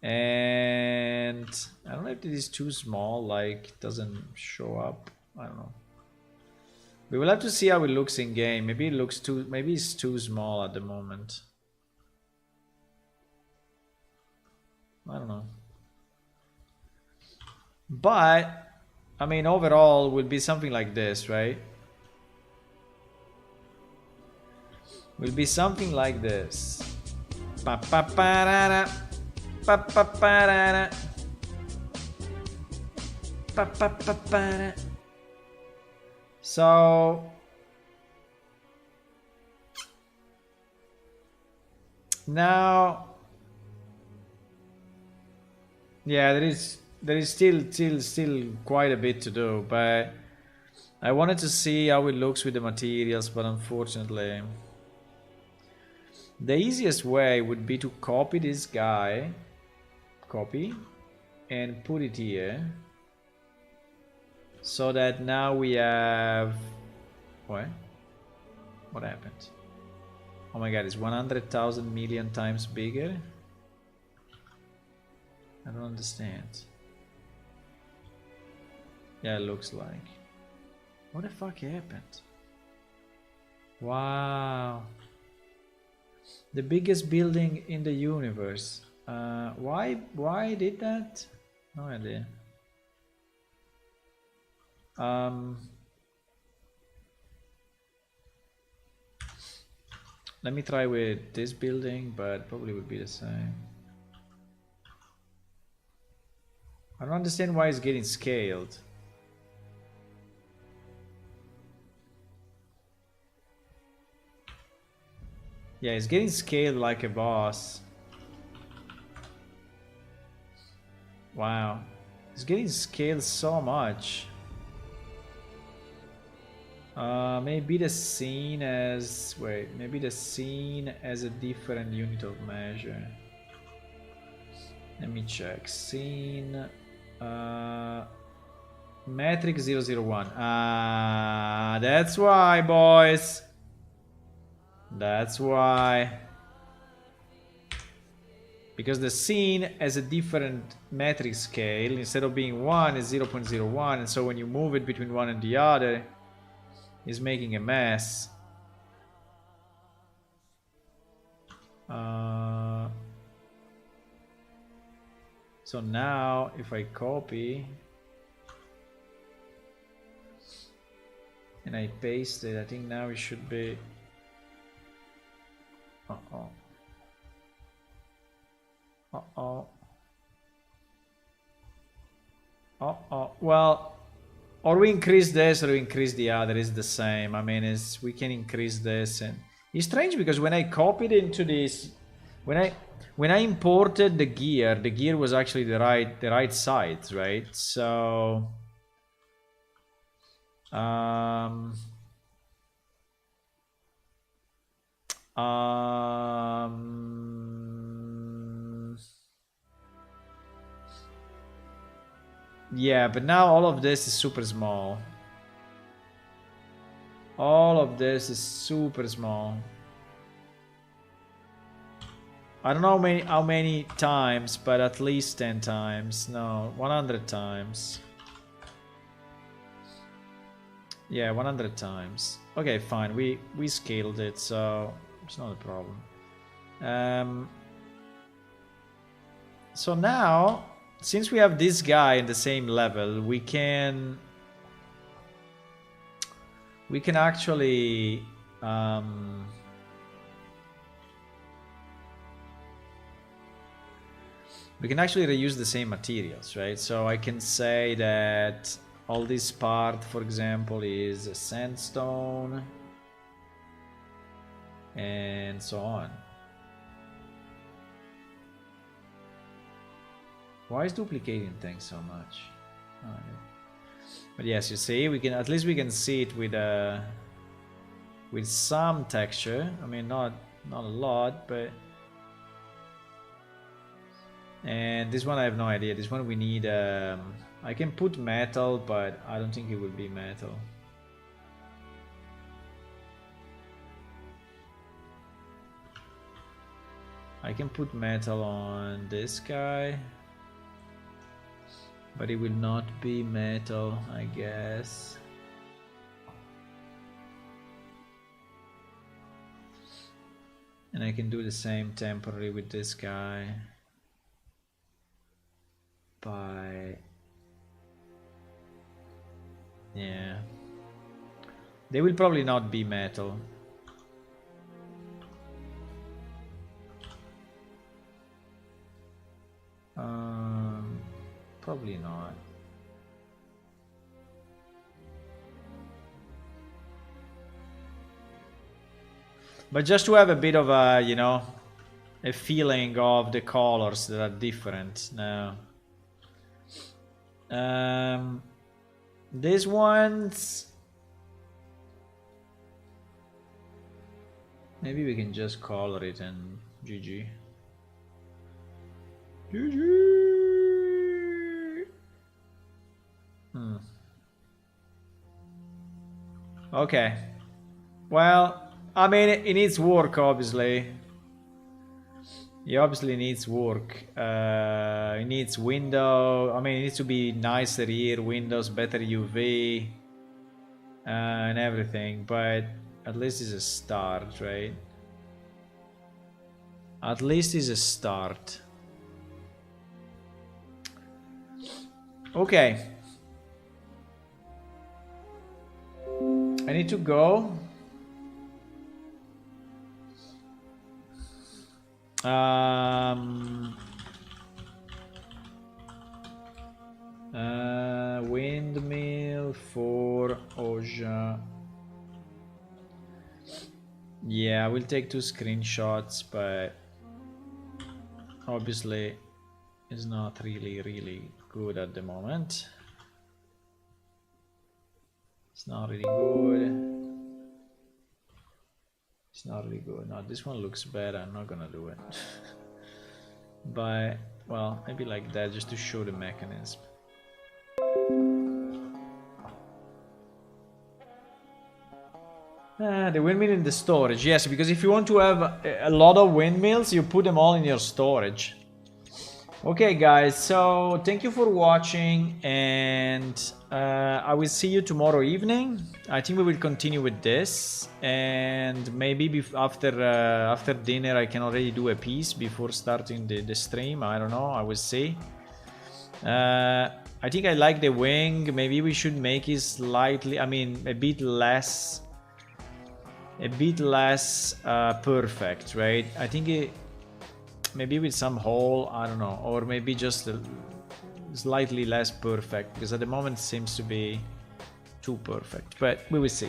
And I don't know if it is too small, like it doesn't show up. I don't know. We will have to see how it looks in game. Maybe it's too small at the moment. I don't know. But I mean, overall will be something like this, right? Will be something like this. Pa pa pa ra ra. Pa pa pa ra ra. Pa pa pa pa ra. So now, yeah, there is still quite a bit to do, but I wanted to see how it looks with the materials, but unfortunately the easiest way would be to copy this guy, and put it here, so that now we have... What happened? Oh my god, it's 100,000 million times bigger? I don't understand. Yeah, it looks like. What the fuck happened? Wow. The biggest building in the universe. Why did that? No idea. Let me try with this building, but probably would be the same. I don't understand why it's getting scaled. Yeah, it's getting scaled like a boss. Wow. It's getting scaled so much. Maybe the scene as... Wait, maybe the scene as a different unit of measure. Let me check. Scene... Metric 001. That's why, boys. That's why. Because the scene has a different metric scale. Instead of being 1, it's 0.01. And so when you move it between one and the other, it's making a mess. So now, if I copy and I paste it, I think now it should be... Uh-oh. Uh-oh. Uh-oh. Well, or we increase this or we increase the other. It's the same. I mean, we can increase this. And it's strange because when I copied into this, when I imported the gear was actually the right size, right? So yeah, but now all of this is super small. All of this is super small. I don't know how many times, but at least 10 times. No, 100 times. Yeah, 100 times. Okay, fine. We scaled it, so it's not a problem. So now, since we have this guy in the same level, we can actually reuse the same materials, right? So I can say that all this part, for example, is a sandstone and so on. Why is duplicating things so much? Oh, yeah. But yes, you see, we can at least see it with some texture. I mean, not a lot, but. And this one I have no idea. This one we need. I can put metal, but I don't think it will be metal. I can put metal on this guy, but it will not be metal, I guess. And I can do the same temporarily with this guy. Yeah, they will probably not be metal. Probably not. But just to have a bit of a, you know, a feeling of the colors that are different now. These ones, maybe we can just color it and GG. Okay. Well, I mean, it needs work, obviously. It obviously needs work. It needs window. I mean, it needs to be nicer here, windows, better UV, and everything. But at least it's a start, right? At least it's a start. Okay. I need to go. Windmill for Oja. Yeah, I will take 2 screenshots, but obviously it's not really good at the moment. It's not really good. It's not really good. No, this one looks better. I'm not gonna do it. But, well, maybe like that just to show the mechanism. The windmill in the storage. Yes, because if you want to have a lot of windmills, you put them all in your storage. Okay, guys, so thank you for watching, and I will see you tomorrow evening. I think we will continue with this, and maybe after dinner I can already do a piece before starting the stream. I don't know, I will see. I think I like the wing. Maybe we should make it slightly, I mean, a bit less perfect, right? I think maybe with some hole, I don't know, or maybe just slightly less perfect, because at the moment it seems to be too perfect, but we will see.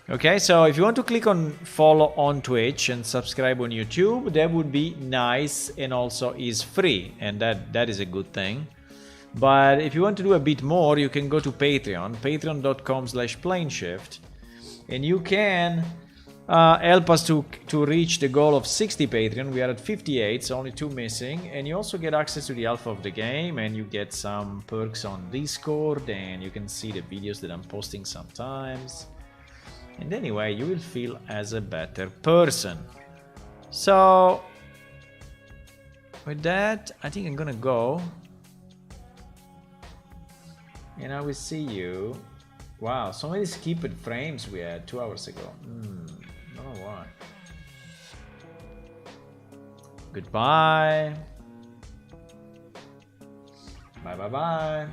Okay, so if you want to click on follow on Twitch and subscribe on YouTube, that would be nice, and also is free, and that is a good thing. But if you want to do a bit more, you can go to Patreon, patreon.com/planeshift, and you can help us to reach the goal of 60 Patreon. We are at 58, so only 2 missing, and you also get access to the alpha of the game, and you get some perks on Discord, and you can see the videos that I'm posting sometimes. And anyway, you will feel as a better person. So with that, I think I'm gonna go, and I will see you. Wow, so many skipped frames we had 2 hours ago. I don't know why. Goodbye. Bye bye bye.